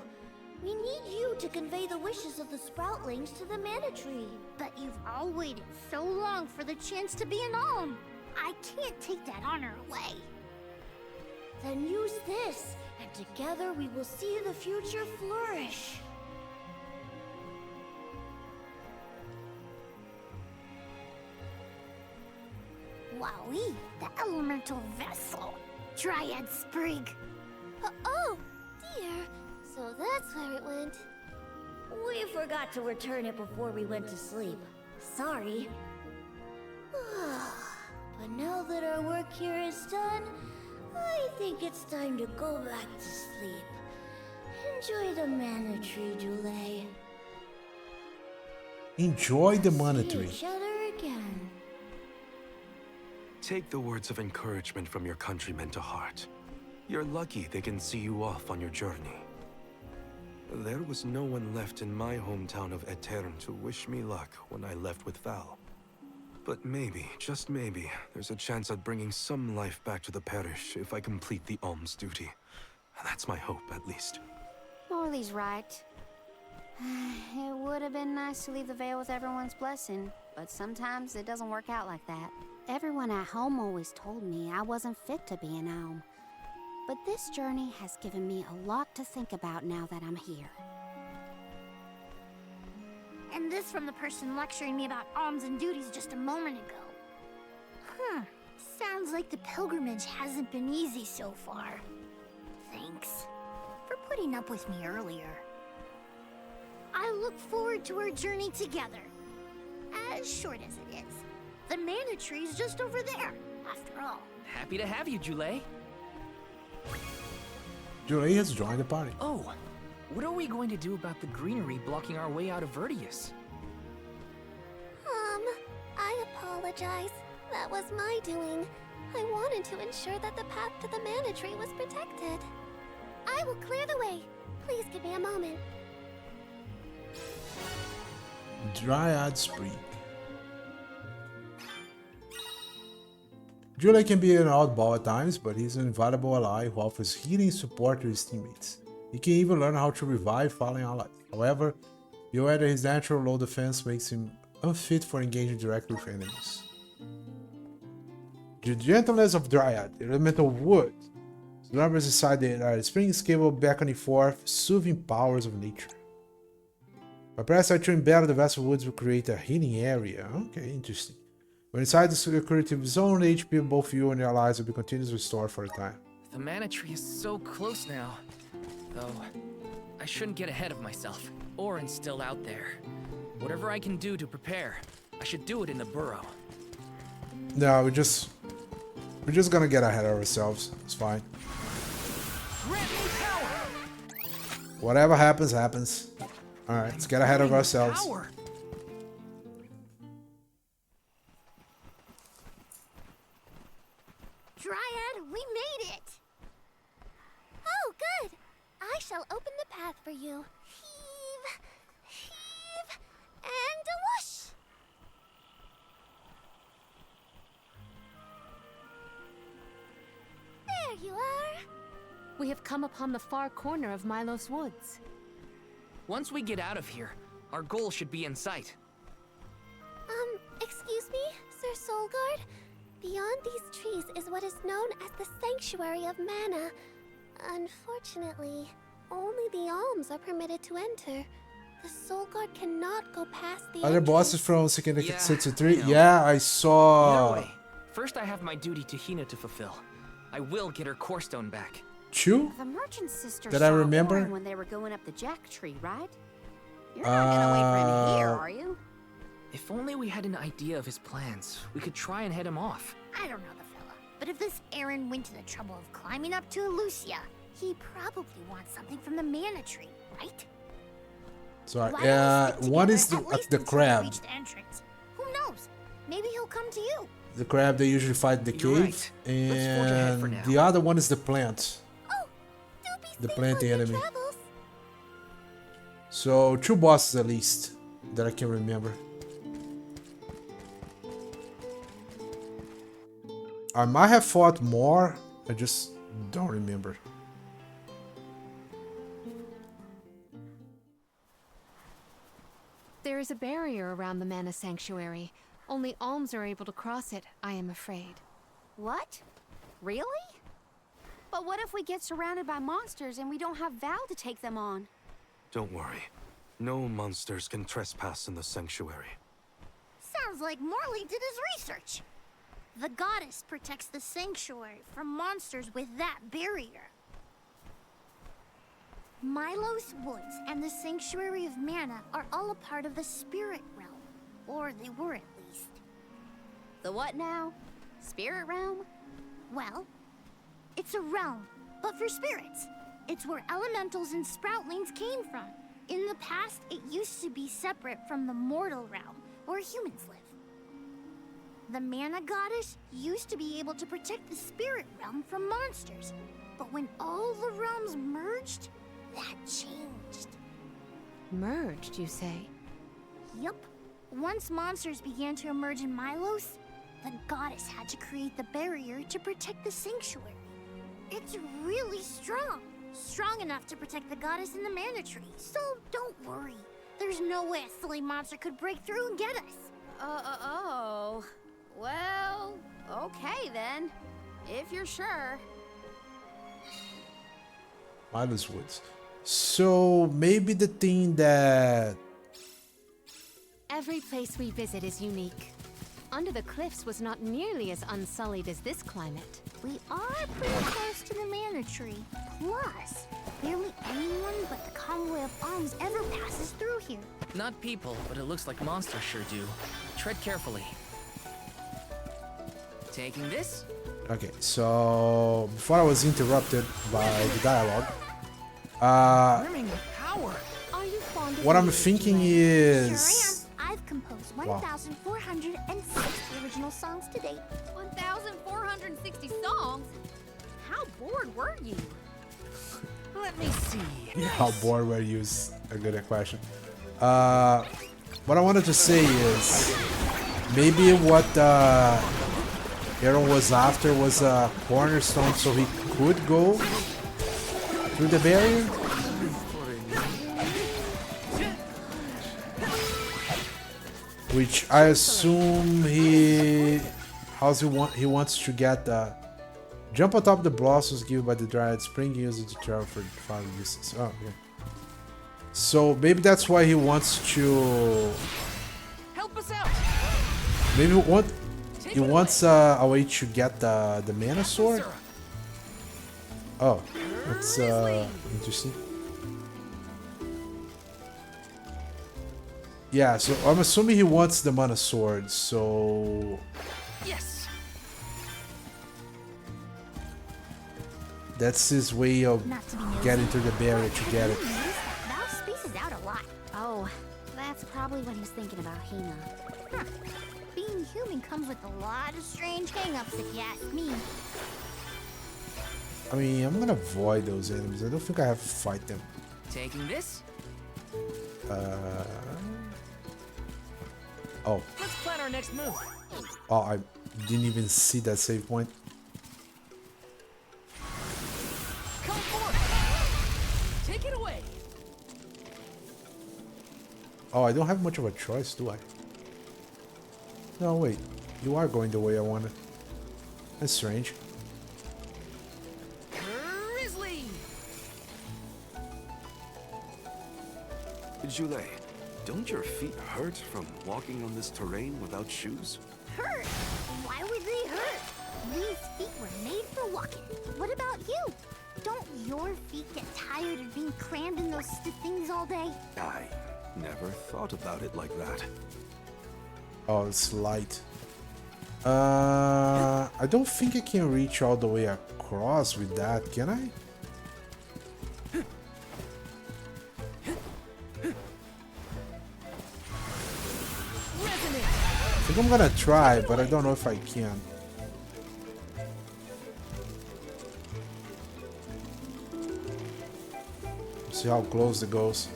We need you to convey the wishes of the sproutlings to the Mana Tree. But you've all waited so long for the chance to be an alm. I can't take that honor away. Then use this, and together we will see the future flourish. Wowee, the elemental vessel. Dryad Sprig. Oh, dear. So that's where it went. We forgot to return it before we went to sleep. Sorry. But now that our work here is done, I think it's time to go back to sleep. Enjoy the Mana Tree, Jule. Enjoy the Mana See Tree. each other again. Take the words of encouragement from your countrymen to heart. You're lucky they can see you off on your journey. There was no one left in my hometown of Aetern to wish me luck when I left with Val. But maybe, just maybe, there's a chance at bringing some life back to the parish if I complete the alms duty. That's my hope, at least. Morley's right. It would have been nice to leave the Vale with everyone's blessing, but sometimes it doesn't work out like that. Everyone at home always told me I wasn't fit to be an alm. But this journey has given me a lot to think about now that I'm here. And this from the person lecturing me about alms and duties just a moment ago. Sounds like the pilgrimage hasn't been easy so far. Thanks for putting up with me earlier. I look forward to our journey together. As short as it is. The Mana Tree's just over there, after all. Happy to have you, Jule. Jule has joined the party. Oh, what are we going to do about the greenery blocking our way out of Vertius? I apologize. That was my doing. I wanted to ensure that the path to the Mana Tree was protected. I will clear the way. Please give me a moment. Dryad Sprig. Jule can be an oddball at times, but he's an invaluable ally who offers healing support to his teammates. He can even learn how to revive fallen allies. However, be aware that his natural low defense makes him unfit for engaging directly with enemies. The gentleness of Dryad, the elemental wood, slumbers inside the Spring is capable of beckoning forth soothing powers of nature. By pressing to embed the Vessel Woods will create a healing area. Okay, interesting. When inside the security zone, the HP of both you and your allies will be continuously restored for a time. The mana tree is so close now. Though, I shouldn't get ahead of myself. Orin's still out there. Whatever I can do to prepare, I should do it in the burrow. No, we're just gonna get ahead of ourselves. It's fine. Whatever happens, happens. Alright, let's get ahead of ourselves. Dryad, we made it! Oh, good! I shall open the path for you. Heave, heave, and a whoosh! There you are! We have come upon the far corner of Milos Woods. Once we get out of here, our goal should be in sight. Excuse me, Sir Solgard? Beyond these trees is what is known as the Sanctuary of Mana. Unfortunately, only the alms are permitted to enter. The Solgard cannot go past the Other entrance. bosses from Sekiro Yeah, 63? I know. Yeah, I saw. Either way, first I have my duty to Hina to fulfill. I will get her core stone back. Chu? The merchant sister Did I saw remember? Orin when they were going up the jack tree, right? You're not gonna wait for him here, are you? If only we had an idea of his plans, we could try and head him off. I don't know the fella, but if this Aaron went to the trouble of climbing up to Lucia, he probably wants something from the mana tree, right? Sorry. Why don't we stick One together is at the least until we crab. reach the entrance? Who knows? Maybe he'll come to you. The crab they usually fight in the You're cave. right. Let's forge ahead for And now. the other one is the plant. Oh, do be The safe plant on your enemy. travels. So 2 bosses at least that I can remember. I might have fought more. I just don't remember. There is a barrier around the Mana Sanctuary. Only alms are able to cross it, I am afraid. What? Really? But what if we get surrounded by monsters and we don't have Val to take them on? Don't worry. No monsters can trespass in the sanctuary. Sounds like Morley did his research. The goddess protects the sanctuary from monsters with that barrier. Milos Woods and the Sanctuary of Mana are all a part of the spirit realm. Or they were at least. The what now? Spirit realm? Well, it's a realm, but for spirits. It's where elementals and sproutlings came from. In the past, it used to be separate from the mortal realm, where humans live. The Mana Goddess used to be able to protect the spirit realm from monsters. But when all the realms merged, that changed. Merged, you say? Yup. Once monsters began to emerge in Milos, the goddess had to create the barrier to protect the sanctuary. It's really strong. Strong enough to protect the goddess and the mana tree. So don't worry. There's no way a silly monster could break through and get us. Oh. Well, okay then. If you're sure. Milos Woods. So maybe the thing that Every place we visit is unique. Under the cliffs was not nearly as unsullied as this climate. We are pretty close to the mana tree. Plus, barely anyone but the convoy of arms ever passes through here. Not people, but it looks like monsters sure do. Tread carefully. Taking this? okay, so before I was interrupted by the dialogue, Brimming with power. Are you fond of what I'm music, thinking Julae? Sure is am. I've composed Wow. 1,460 original songs to date. 1,460 songs? How bored were you? Let me see. how bored were you is a good question. What I wanted to say is maybe what Aaron was after was a cornerstone so he could go through the barrier. Which I assume he wants to get the jump on top of the blossoms given by the Dryad Spring uses to travel for 5 distance. Oh, okay. So maybe that's why he wants to. Help us out. Maybe he wants a way to get the mana sword. Syrup. Oh, that's interesting. Yeah, so I'm assuming he wants the mana sword. So Yes. that's his way of Not to be nosy. getting through the barrier to get it. Val spaces out a lot. Oh, that's probably what he's thinking about Hina. Huh. Being human comes with a lot of strange hang-ups, if you ask me. I mean, I'm gonna avoid those enemies. I don't think I have to fight them. Taking this. Oh, Let's plan our next move. oh, I didn't even see that save point. Come forth. Take it away. Oh, I don't have much of a choice, do I? No, wait. You are going the way I wanted. That's strange. Grizzly. Jule, don't your feet hurt from walking on this terrain without shoes? Hurt? Why would they hurt? These feet were made for walking. What about you? Don't your feet get tired of being crammed in those stiff things all day? I never thought about it like that. Oh, it's light. I don't think I can reach all the way across with that, can I? I think I'm gonna try, but I don't know if I can. See how close it goes.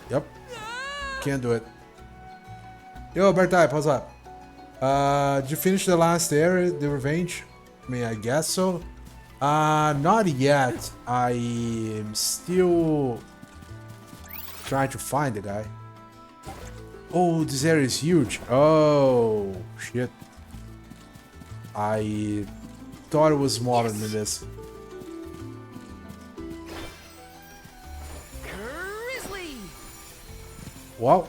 Yep. Can't do it. Yo, Bertai, what's up? Did you finish the last area, the revenge? I mean, I guess so. Not yet. I'm still trying to find the guy. Oh, this area is huge. Oh, shit. I thought it was smaller than this. Grizzly. Well,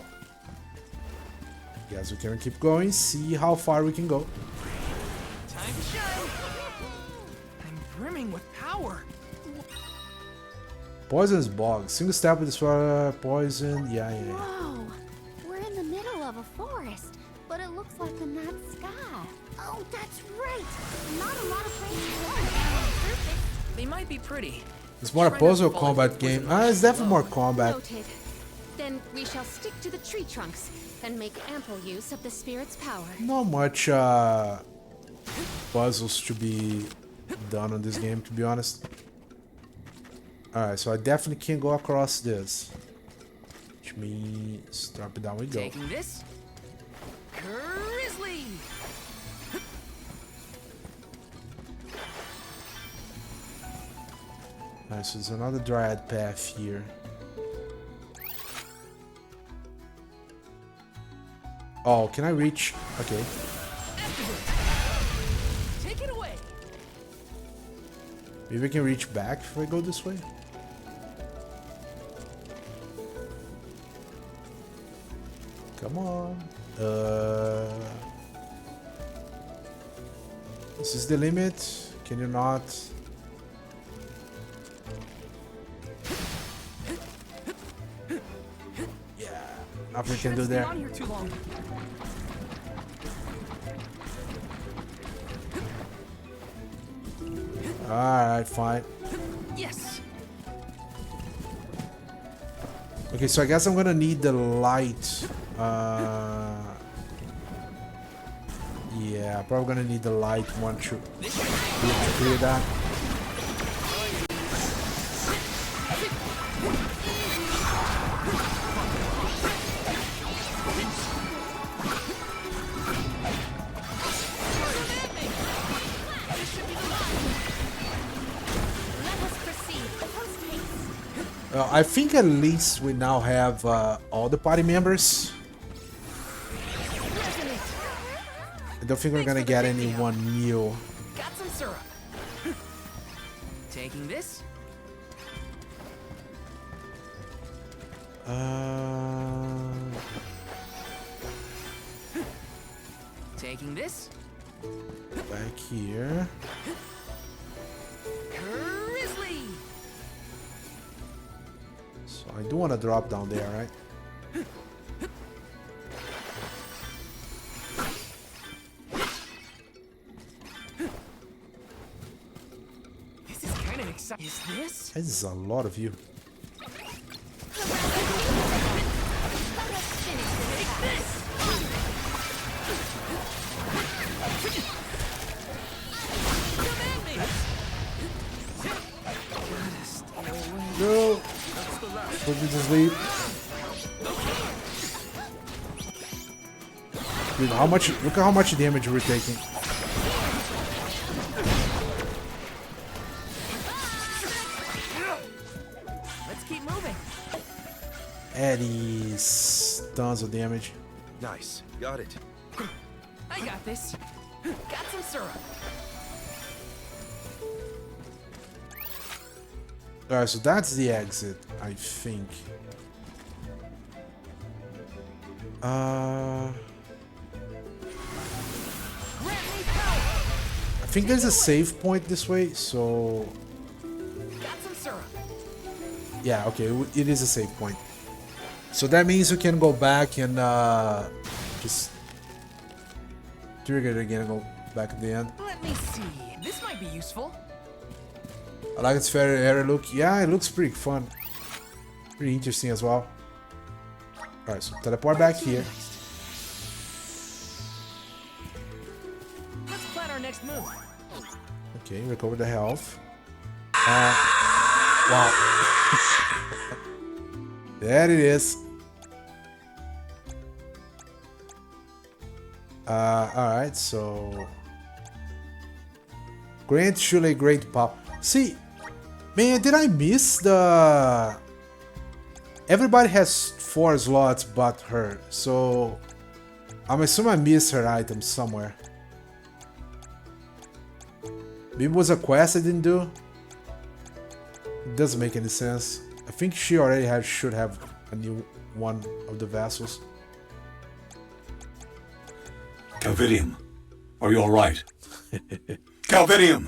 guess we can keep going, see how far we can go. Time to shine. I'm brimming with power. Poison's bog. Single step with this poison. Yeah. Whoa! We're in the middle of a forest, but it looks like a night sky. Oh, that's right. Not a lot of places to go down on the surface. They might be pretty. It's more a puzzle combat game. It's definitely more combat. Noted. Then we shall stick to the tree trunks and make ample use of the spirit's power. Not much puzzles to be done on this game, to be honest. Alright, so I definitely can't go across this. Which means drop it down we go. Taking this. Grizzly. Alright, so there's another dryad path here. Oh, can I reach? Okay. Take it away. Maybe I can reach back if I go this way. Come on. This is the limit. Can you not? Yeah, nothing we can do there. On here too long. Alright, fine. Yes. Okay, so I guess I'm gonna need the light. Yeah, probably gonna need the light one to be able to clear that. I think at least we now have all the party members. I don't think we're gonna get anyone new. Got some syrup. Taking this. Taking this. Back here. Grizzly. So I do want to drop down there, right? This is kind of exciting. Is this? This is a lot of you. No! Put me to sleep. Dude, how much? Look at how much damage we're taking. Let's keep moving. Eddie's tons of damage. Nice. Got it. I got this. Got some syrup. Alright, so that's the exit, I think. I think there's a save point this way, so... Got some syrup. Yeah, okay, it is a save point. So that means you can go back and just trigger it again and go back at the end. Let me see. This might be useful. I like its fairy look. Yeah, it looks pretty fun. Pretty interesting as well. Alright, so teleport back here. Let's plan our next move. Okay, recover the health. Wow. There it is. Alright, so... Grant Shule great pop. See, man, did I miss the... Everybody has 4 slots but her, so... I'm assuming I missed her item somewhere. Maybe it was a quest I didn't do? It doesn't make any sense. I think she already should have a new one of the vessels. Calvidium, are you alright? Calvidium!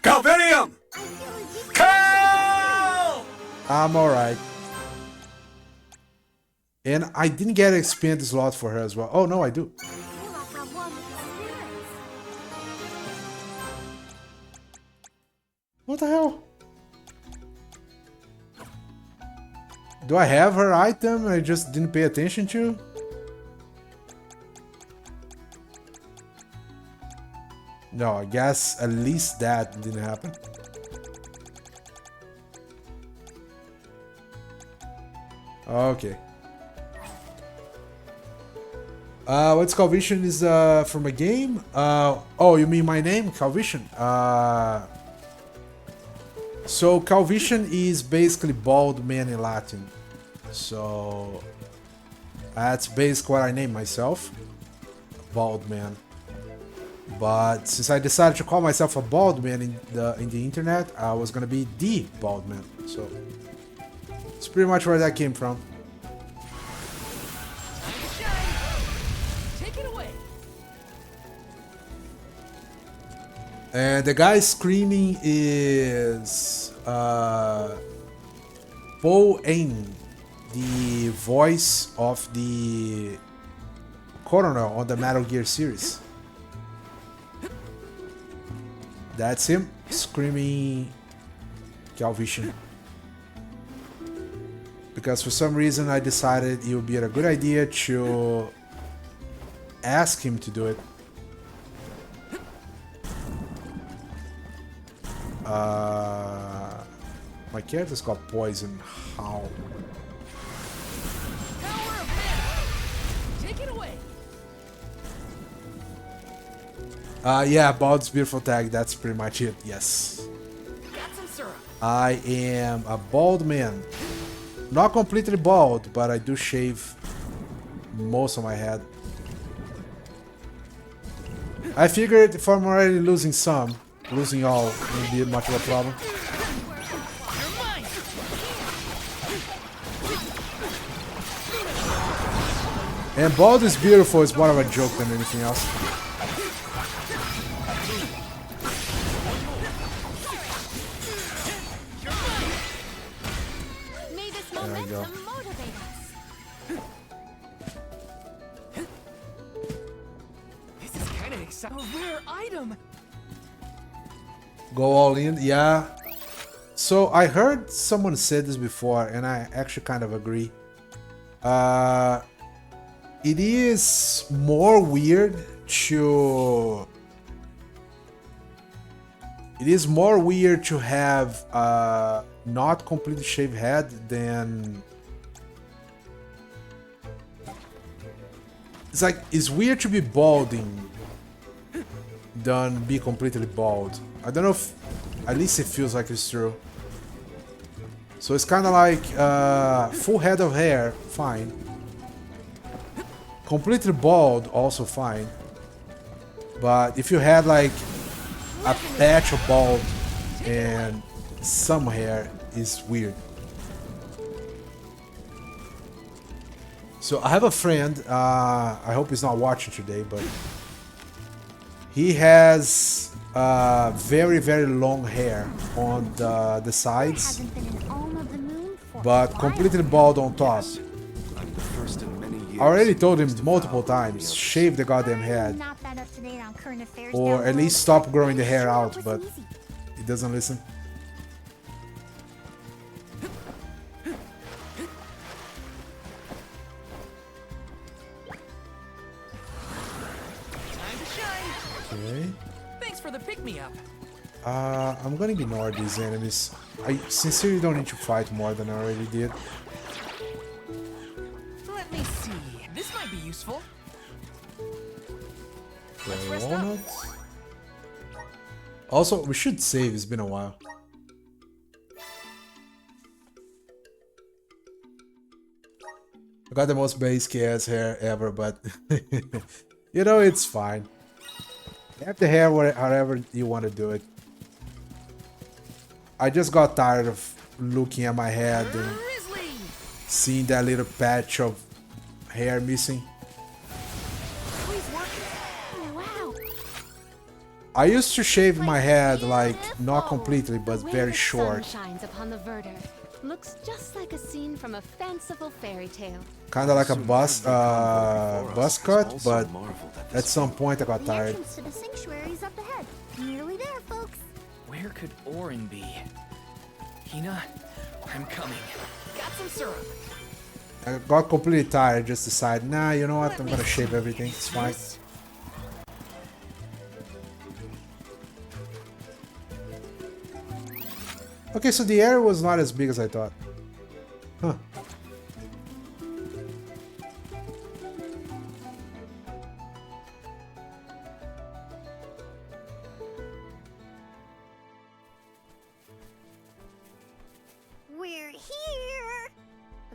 Calvidium! Cal! I'm alright. And I didn't get an expanded slot for her as well. Oh no, I do. What the hell? Do I have her item and I just didn't pay attention to? No, I guess at least that didn't happen. Okay. What's Calvision is from a game? Oh, you mean my name? Calvision. So Calvision is basically bald man in Latin. So that's basically what I named myself. Bald man. But since I decided to call myself a bald man in the internet, I was gonna be the bald man. So it's pretty much where that came from. Take it away. And the guy screaming is Paul Ain, the voice of the Colonel on the Metal Gear series. That's him screaming Calvision. Because for some reason I decided it would be a good idea to ask him to do it. My character's called Poison. How? Power of mana. Take it away. Yeah, Bald's beautiful tag. That's pretty much it. Yes. Got some syrup. I am a bald man. Not completely bald, but I do shave most of my head. I figured if I'm already losing some, losing all wouldn't be much of a problem. And Bald is beautiful is more of a joke than anything else. May this There we go. momentum motivate us. This is kind of exciting. A rare item. Go all in, yeah. So I heard someone said this before, and I actually kind of agree. It is more weird to. It is more weird to have not completely shaved head than. It's like it's weird to be balding than be completely bald. I don't know if, at least it feels like it's true. So it's kind of like full head of hair, fine. Completely bald, also fine. But if you had like a patch of bald and some hair, is weird. So I have a friend, I hope he's not watching today, but he has very, very long hair on the sides, Hasn't been an Alm of the Moon for a but while. completely bald on top. I'm the first in many years. I already told him to multiple bow times, the shave the goddamn I'm head, not that up to date on current affairs or down at below, least stop growing the but hair sure out, was but easy. he doesn't listen. Time to shine. Okay. Thanks for the pick-me-up. I'm gonna ignore these enemies. I sincerely don't need to fight more than I already did. Let me see. This might be useful. Let's rest up. Walnuts. Also, we should save, it's been a while. I got the most basic ass hair ever, but you know, it's fine. Have the hair however you want to do it. I just got tired of looking at my head and Grizzly! seeing that little patch of hair missing. Oh, wow. I used to shave my head like not Oh, completely, the but way very the short. sun shines upon the verdure. Looks just like a scene from a fanciful fairy tale. Kind of like a buzz cut, Also but marveled at at this some point I got The tired. entrance to the sanctuary is up ahead. Nearly there, folks. Where could Orin be? Hina, I'm coming. Got some syrup. I got completely tired, just decided, nah, you know what, I'm gonna shave everything, it's fine. Okay, so the area was not as big as I thought. Huh. We're here.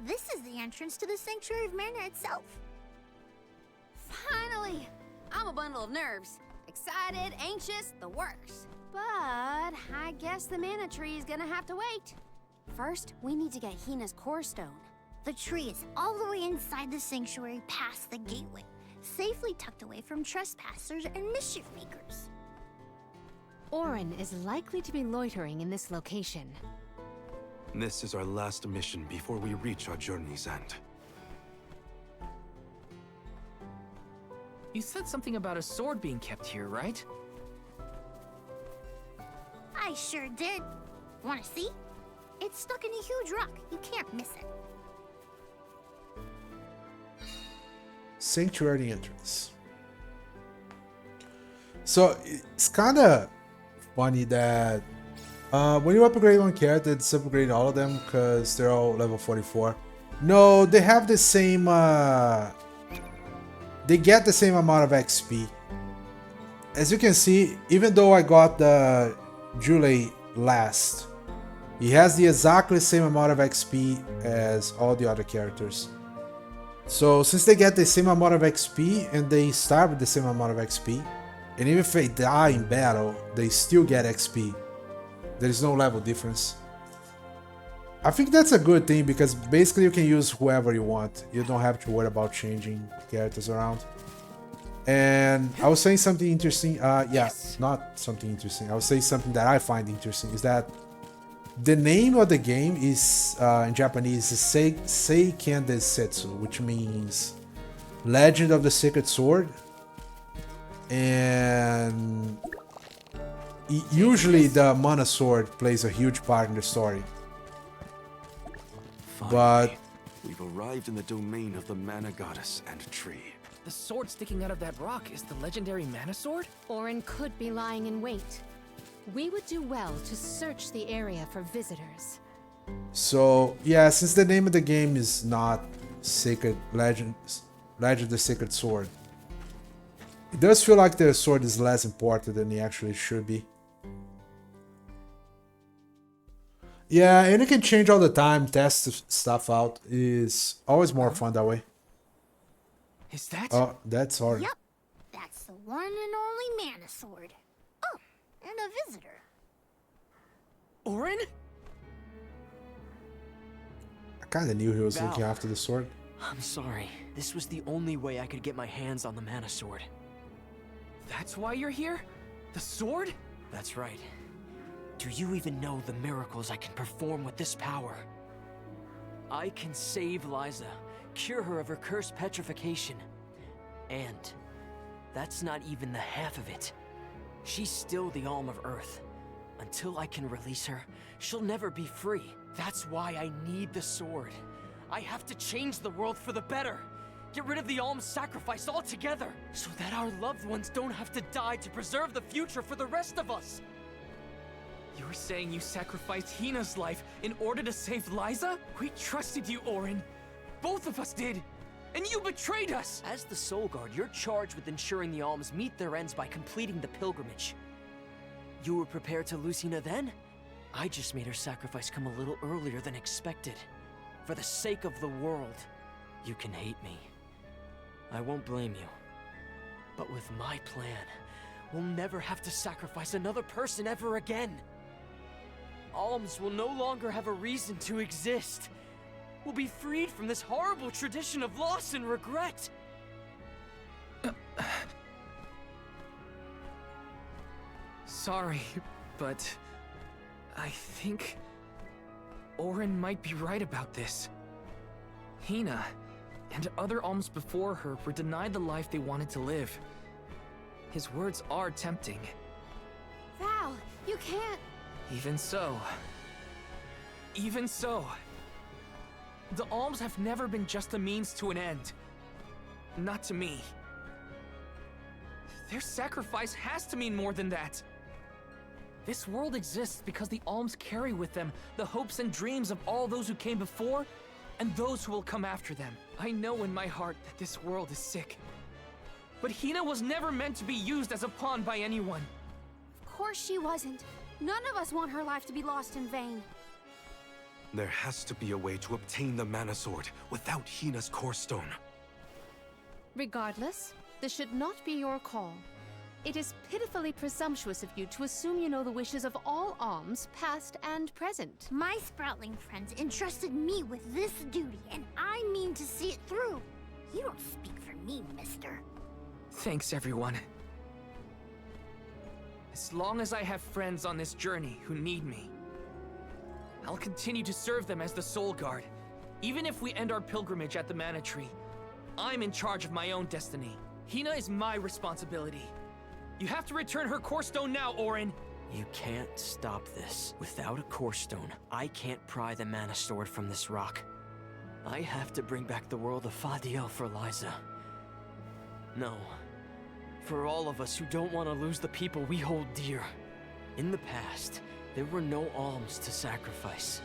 This is the entrance to the Sanctuary of Mana itself. Finally! I'm a bundle of nerves. Excited, anxious, the works. But I guess the mana tree is gonna have to wait. First, we need to get Hina's core stone. The tree is all the way inside the sanctuary past the gateway, safely tucked away from trespassers and mischief makers. Orin is likely to be loitering in this location. This is our last mission before we reach our journey's end. You said something about a sword being kept here, right? I sure did. Want to see? It's stuck in a huge rock. You can't miss it. Sanctuary entrance. So it's kind of funny that when you upgrade one character, it's upgrade all of them because they're all level 44. No, they have the same. They get the same amount of XP. As you can see, even though I got the Jule last, he has the exactly same amount of XP as all the other characters. So since they get the same amount of XP and they start with the same amount of XP, and even if they die in battle, they still get XP. There is no level difference. I think that's a good thing because basically you can use whoever you want. You don't have to worry about changing characters around. And I was saying something interesting. Not something interesting. I was saying something that I find interesting is that the name of the game is in Japanese is Seiken Densetsu, which means Legend of the Sacred Sword. And usually the Mana Sword plays a huge part in the story. But we've arrived in the domain of the Mana Goddess and tree. The sword sticking out of that rock is the legendary Mana Sword? Orin could be lying in wait. We would do well to search the area for visitors. So, yeah, since the name of the game is not Legend of the Sacred Sword, it does feel like the sword is less important than it actually should be. Yeah, and it can change all the time, test stuff out. Is always more fun that way. Is that? Oh, that's hard. Yep, that's the one and only Mana Sword. Oh, and a visitor. Orin? I kinda knew he was looking after the sword. I'm sorry. This was the only way I could get my hands on the Mana Sword. That's why you're here? The sword? That's right. Do you even know the miracles I can perform with this power? I can save Liza, cure her of her cursed petrification. And that's not even the half of it. She's still the Alm of Earth. Until I can release her, she'll never be free. That's why I need the sword. I have to change the world for the better. Get rid of the Alm's sacrifice altogether, so that our loved ones don't have to die to preserve the future for the rest of us. You're saying you sacrificed Hina's life in order to save Liza? We trusted you, Orin. Both of us did. And you betrayed us! As the Soul Guard, you're charged with ensuring the Alms meet their ends by completing the pilgrimage. You were prepared to lose Hina then? I just made her sacrifice come a little earlier than expected. For the sake of the world, you can hate me. I won't blame you. But with my plan, we'll never have to sacrifice another person ever again. Alms will no longer have a reason to exist. We'll be freed from this horrible tradition of loss and regret. Sorry, but I think Orin might be right about this. Hina and other alms before her were denied the life they wanted to live. His words are tempting. Val, you can't... Even so. The alms have never been just a means to an end. Not to me. Their sacrifice has to mean more than that. This world exists because the alms carry with them the hopes and dreams of all those who came before and those who will come after them. I know in my heart that this world is sick. But Hina was never meant to be used as a pawn by anyone. Of course she wasn't. None of us want her life to be lost in vain. There has to be a way to obtain the Mana Sword without Hina's Core Stone. Regardless, this should not be your call. It is pitifully presumptuous of you to assume you know the wishes of all alms, past and present. My Sproutling friends entrusted me with this duty, and I mean to see it through. You don't speak for me, mister. Thanks, everyone. As long as I have friends on this journey who need me, I'll continue to serve them as the Soul Guard. Even if we end our pilgrimage at the Mana Tree, I'm in charge of my own destiny. Hina is my responsibility. You have to return her Core Stone now, Orin! You can't stop this. Without a Core Stone, I can't pry the Mana Sword from this rock. I have to bring back the world of Fadiel for Liza. No. For all of us who don't want to lose the people we hold dear. In the past, there were no alms to sacrifice.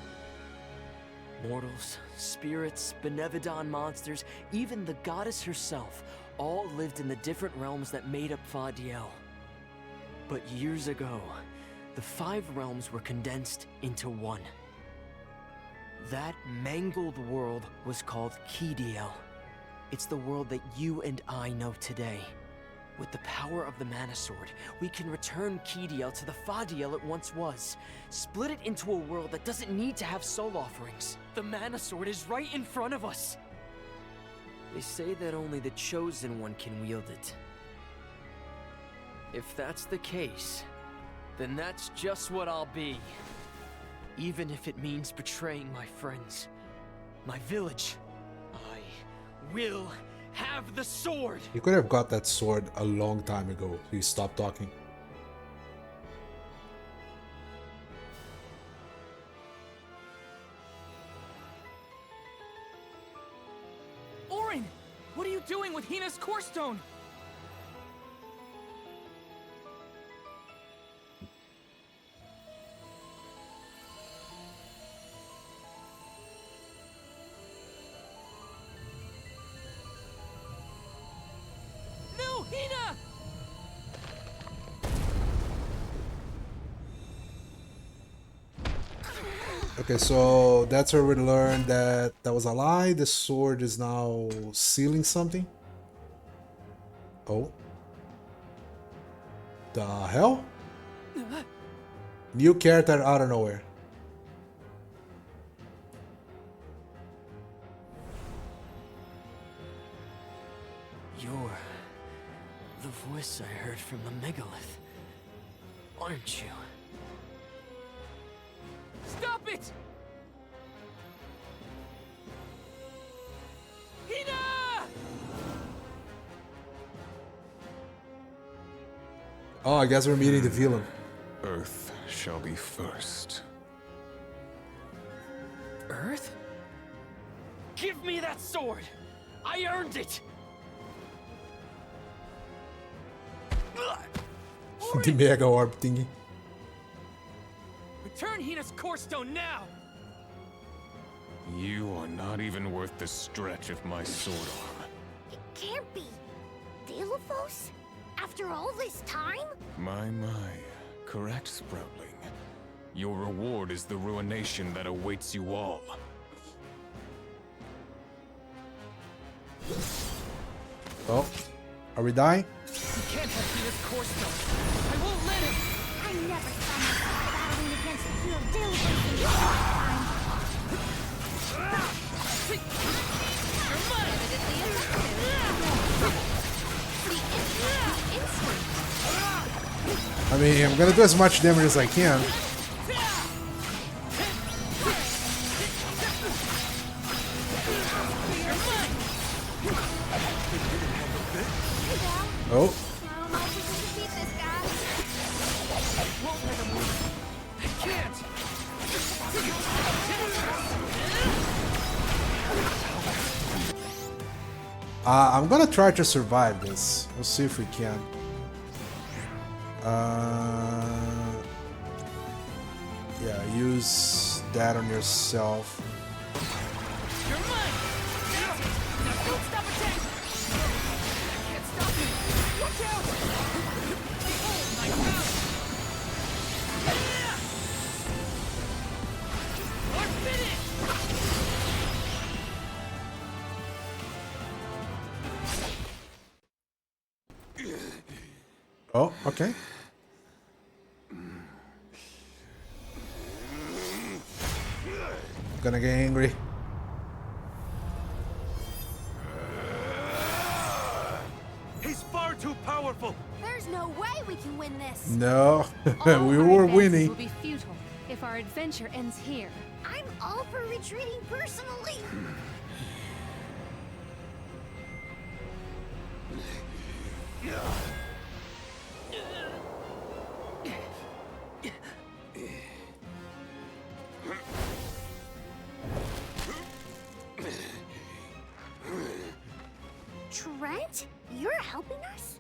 Mortals, spirits, Benevodon monsters, even the goddess herself, all lived in the different realms that made up Fadiel. But years ago, the 5 realms were condensed into one. That mangled world was called Kidiel. It's the world that you and I know today. With the power of the Mana Sword, we can return Kidiel to the Fadiel it once was. Split it into a world that doesn't need to have soul offerings. The Mana Sword is right in front of us! They say that only the Chosen One can wield it. If that's the case, then that's just what I'll be. Even if it means betraying my friends, my village, I will have the sword! You could have got that sword a long time ago. So you stopped talking. Orin! What are you doing with Hina's core stone? No, Hina! Okay, so that's where we learned that that was a lie. The sword is now sealing something. Oh. The hell? New character out of nowhere. You're the voice I heard from the megalith, aren't you? Stop it! Hina! Oh, I guess we're meeting the villain. Earth shall be first. Earth? Give me that sword! I earned it! The mega orb thingy. Return Hina's core stone now! You are not even worth the stretch of my sword arm. It can't be. Delophos? After all this time? My. Correct, Sproutling. Your reward is the ruination that awaits you all. Oh, are we dying? You can't have Hina's core stone. I won't let him! I never saw myself battling against the hero Delophos in this lifetime. You're mine! I mean, I'm gonna do as much damage as I can. Oh. I'm gonna try to survive this. We'll see if we can. Yeah, use that on yourself. You're mine! Now don't stop attacking! I can't stop you! Watch out! Oh my god! Or finish! Oh, okay. Gonna get angry. He's far too powerful. There's no way we can win this. No, All we our were advances winning. will be futile if our adventure ends here. I'm all for retreating personally. Trent, you're helping us?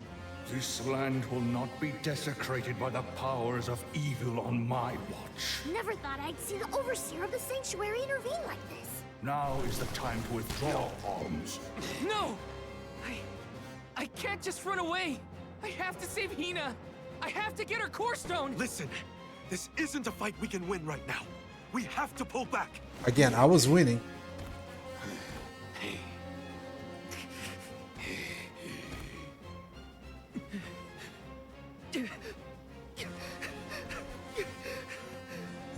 This land will not be desecrated by the powers of evil on my watch. Never thought I'd see the overseer of the sanctuary intervene like this. Now is the time to withdraw, Arms. No! I can't just run away! I have to save Hina! I have to get her core stone! Listen, this isn't a fight we can win right now. We have to pull back. Again, I was winning.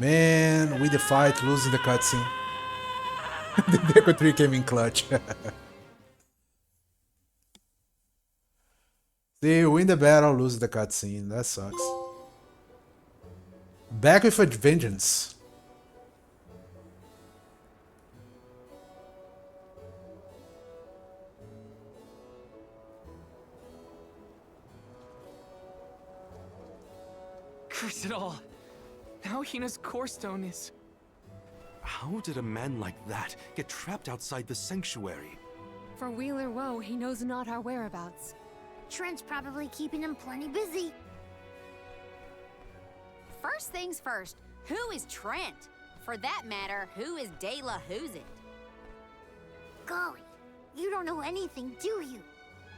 Man, with the fight, losing the cutscene. The Deku 3 came in clutch. See, win the battle, lose the cutscene. That sucks. Back with a vengeance. Curse it all. Now Hina's core stone is... How did a man like that get trapped outside the sanctuary? For Wheeler Woe, he knows not our whereabouts. Trent's probably keeping him plenty busy. First things first, who is Trent? For that matter, who is De La Who's it? Golly, you don't know anything, do you?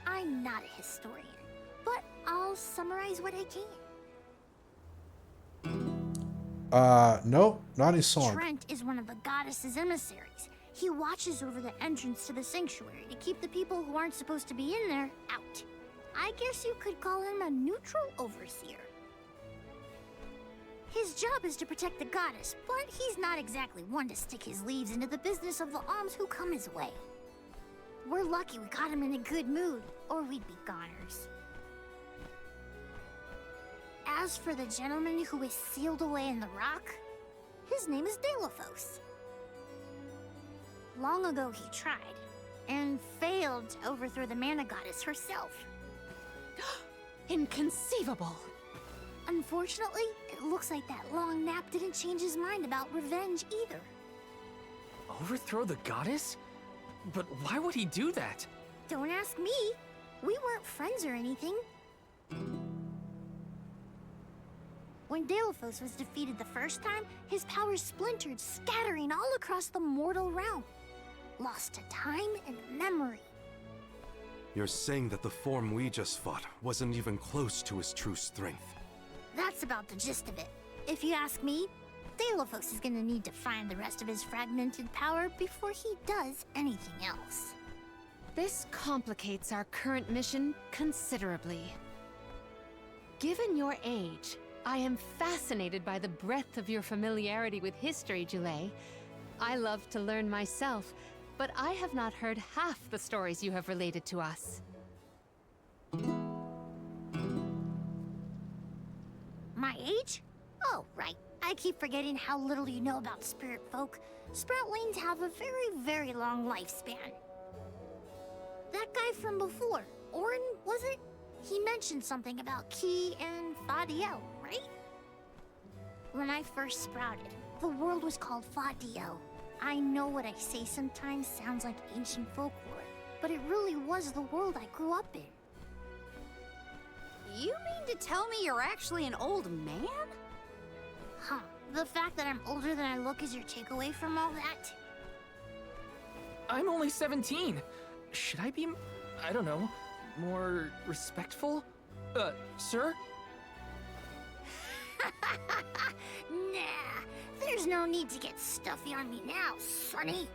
I'm not a historian, but I'll summarize what I can. No, not in song. Trent is one of the goddess's emissaries. He watches over the entrance to the sanctuary to keep the people who aren't supposed to be in there out. I guess you could call him a neutral overseer. His job is to protect the goddess, but he's not exactly one to stick his leaves into the business of the alms who come his way. We're lucky we got him in a good mood, or we'd be goners. As for the gentleman who is sealed away in the rock, his name is Delafos. Long ago he tried, and failed to overthrow the mana goddess herself. Inconceivable! Unfortunately, it looks like that long nap didn't change his mind about revenge either. Overthrow the goddess? But why would he do that? Don't ask me. We weren't friends or anything. When Delafos was defeated the first time, his powers splintered, scattering all across the mortal realm. Lost to time and memory. You're saying that the form we just fought wasn't even close to his true strength. That's about the gist of it. If you ask me, Delafos is gonna need to find the rest of his fragmented power before he does anything else. This complicates our current mission considerably. Given your age, I am fascinated by the breadth of your familiarity with history, Jule. I love to learn myself, but I have not heard half the stories you have related to us. My age? Oh, right. I keep forgetting how little you know about spirit folk. Sproutlings have a very, very long lifespan. That guy from before, Orin, was it? He mentioned something about Ki and Fadiel, right? When I first sprouted, the world was called Fadiel. I know what I say sometimes sounds like ancient folklore, but it really was the world I grew up in. You mean to tell me you're actually an old man? Huh. The fact that I'm older than I look is your takeaway from all that? I'm only 17. Should I be, I don't know, more respectful? Sir? Nah, there's no need to get stuffy on me now, Sonny.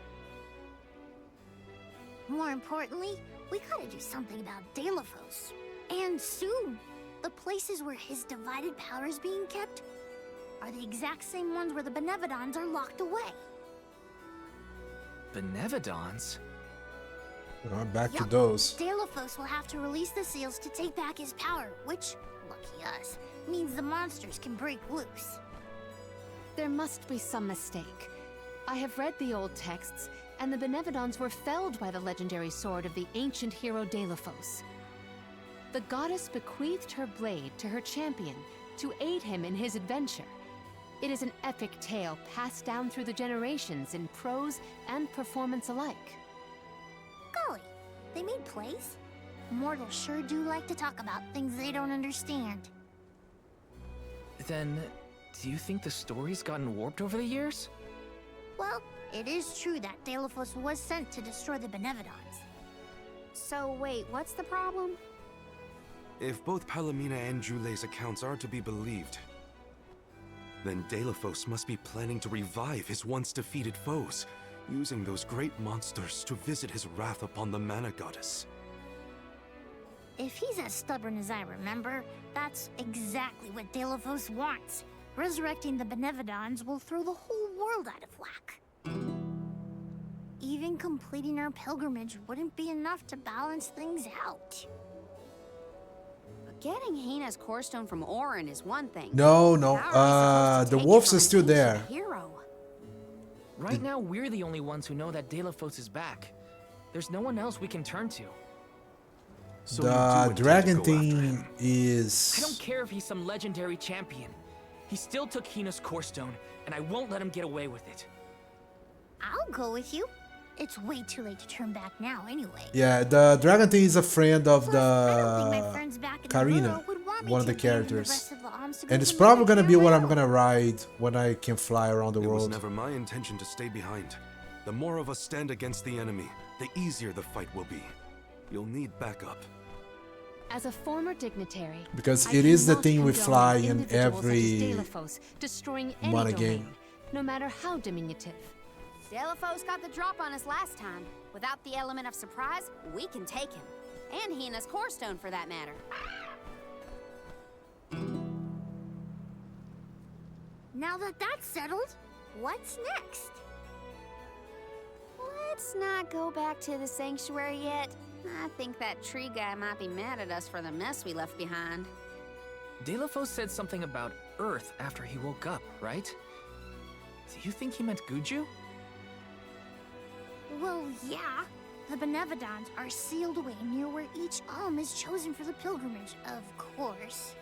More importantly, we gotta do something about Delafos. And soon. The places where his divided power is being kept are the exact same ones where the Benevodons are locked away. Benevodons? Back to those. Delafos will have to release the seals to take back his power, which, lucky us, means the monsters can break loose. There must be some mistake. I have read the old texts, and the Benevodons were felled by the legendary sword of the ancient hero Delafos. The goddess bequeathed her blade to her champion to aid him in his adventure. It is an epic tale passed down through the generations in prose and performance alike. Golly, they made plays? Mortals sure do like to talk about things they don't understand. Then, do you think the story's gotten warped over the years? Well, it is true that Delafos was sent to destroy the Benevodons. So wait, what's the problem? If both Palomina and Jule's accounts are to be believed, then Delafos must be planning to revive his once defeated foes, using those great monsters to visit his wrath upon the Mana Goddess. If he's as stubborn as I remember, that's exactly what Delafos wants. Resurrecting the Benevodons will throw the whole world out of whack. Even completing our pilgrimage wouldn't be enough to balance things out. But getting Hina's core stone from Orin is one thing. No, no. How are we supposed to The take it wolves from are an still ancient there. Hero? Right now, we're the only ones who know that Delafos is back. There's no one else we can turn to. So you do The intend to dragon go after thing him? is. I don't care if he's some legendary champion. He still took Hina's core stone, and I won't let him get away with it. I'll go with you. It's way too late to turn back now anyway. Yeah, the dragon thing is a friend of Plus, I don't think my friends back in the Karina, burrow would want me one of to the abandon characters. rest of the Alms to go And it's to probably another gonna be what I'm hero. gonna ride when I can fly around the It was world. never my intention to stay behind. The more of us stand against the enemy, the easier the fight will be. You'll need backup. As a former dignitary, Because I it is the cannot thing we condone fly in individuals such as every Delafos destroying any mana domain, game. no matter how diminutive. Delafos got the drop on us last time. Without the element of surprise, we can take him. And Hina's core stone, for that matter. Now that that's settled, what's next? Let's not go back to the sanctuary yet. I think that tree guy might be mad at us for the mess we left behind. Delafos said something about Earth after he woke up, right? Do you think he meant Guju? Well, yeah. The Benevodons are sealed away near where each alm is chosen for the pilgrimage, of course.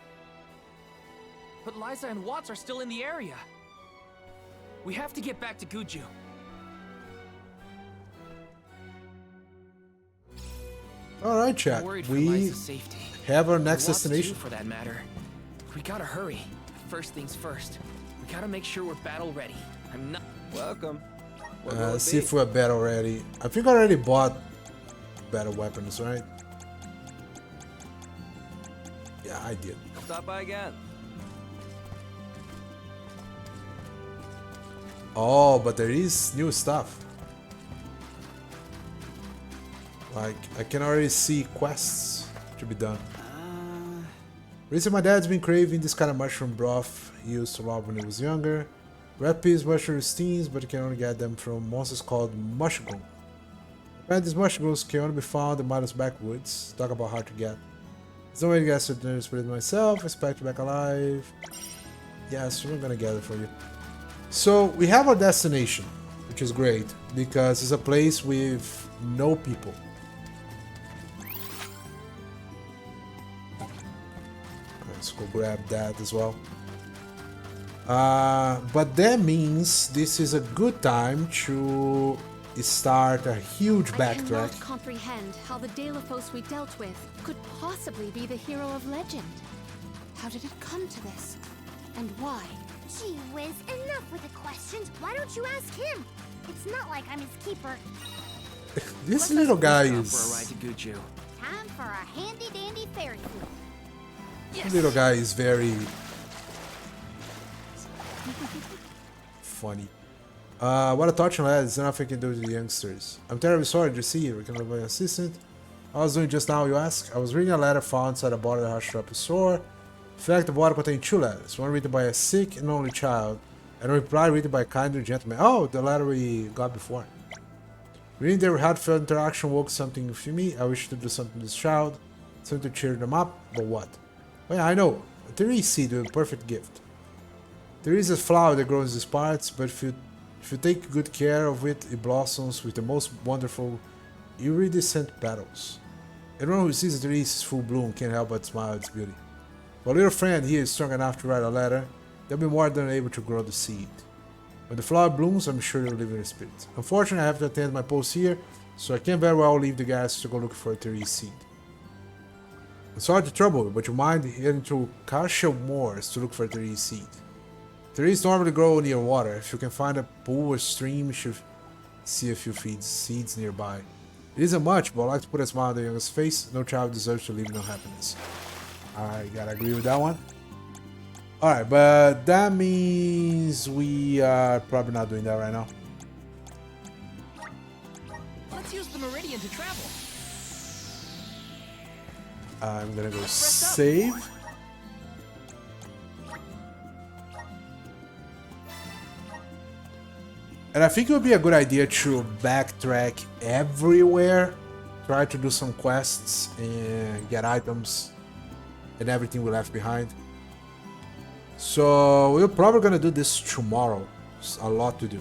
But Liza and Watts are still in the area. We have to get back to Guju. Alright, chat. I'm worried for We Liza's safety. have our And next Watts too, destination. for that matter. We gotta hurry. First things first. We gotta make sure we're battle ready. I'm not. Welcome. Let's see if we're battle ready. I think I already bought battle weapons, right? Yeah, I did. Stop by again. Oh, but there is new stuff. Like, I can already see quests to be done. Recently, my dad's been craving this kind of mushroom broth he used to love when he was younger. Red peas, mushroom steams, but you can only get them from monsters called mushroom. Apparently, these mushrooms can only be found in Milo's backwoods. Talk about hard to get. There's no way to get certain spirit myself. Expect you back alive. Yes, we're gonna get it for you. So we have our destination, which is great because it's a place with no people. Let's go grab that as well. But that means this is a good time to start a huge I backtrack. cannot comprehend how the Delafos we dealt with could possibly be the hero of legend. How did it come to this? And why? Gee whiz, enough with the questions. Why don't you ask him? It's not like I'm his keeper. This little guy For a ride is to Guju. Time for a handy-dandy fairy food. this little guy is very funny. What a touching lad. There's nothing I can do to the youngsters. I'm terribly sorry to see you. We can have my assistant. I was doing just now, you ask? I was reading a letter found inside a bottle that Hush up store. In fact, the bottle contained 2 letters. One written by a sick and only child, and a reply written by a kinder gentleman. Oh, the letter we got before. Reading their heartfelt interaction woke something within me. I wish to do something to this child. Something to cheer them up, but what? Well, yeah, I know. A Therese seed with a perfect gift. There is a flower that grows in these parts, but if you take good care of it, it blossoms with the most wonderful, iridescent petals. Anyone who sees a Therese full bloom can't help but smile at its beauty. But a little friend here is strong enough to write a letter. They'll be more than able to grow the seed. When the flower blooms, I'm sure they'll live in your spirit. Unfortunately, I have to attend my post here, so I can't very well leave the guys to go look for a Therese seed. I'm sorry to trouble you, but you mind heading to Carshel Moors to look for a Therese seed. Therese normally grow near water. If you can find a pool or stream, you should see a few seeds nearby. It isn't much, but I like to put a smile on the youngest face. No child deserves to live no happiness. I gotta agree with that one. Alright, but that means we are probably not doing that right now. Let's use the Meridian to travel. I'm gonna go save. And I think it would be a good idea to backtrack everywhere, try to do some quests and get items and everything we left behind. So we're probably gonna do this tomorrow. It's a lot to do.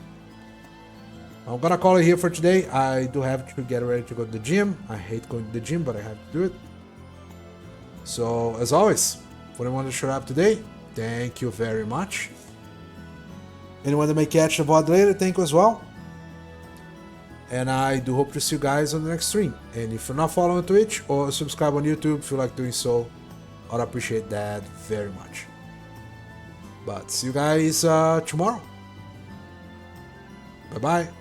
I'm gonna call it here for today. I do have to get ready to go to the gym. I hate going to the gym, but I have to do it. So as always, for anyone that showed up today, thank you very much. Anyone that may catch the VOD later, thank you as well. And I do hope to see you guys on the next stream. And if you're not following Twitch or subscribe on YouTube, if you like doing so, I'd appreciate that very much. But see you guys tomorrow. Bye-bye.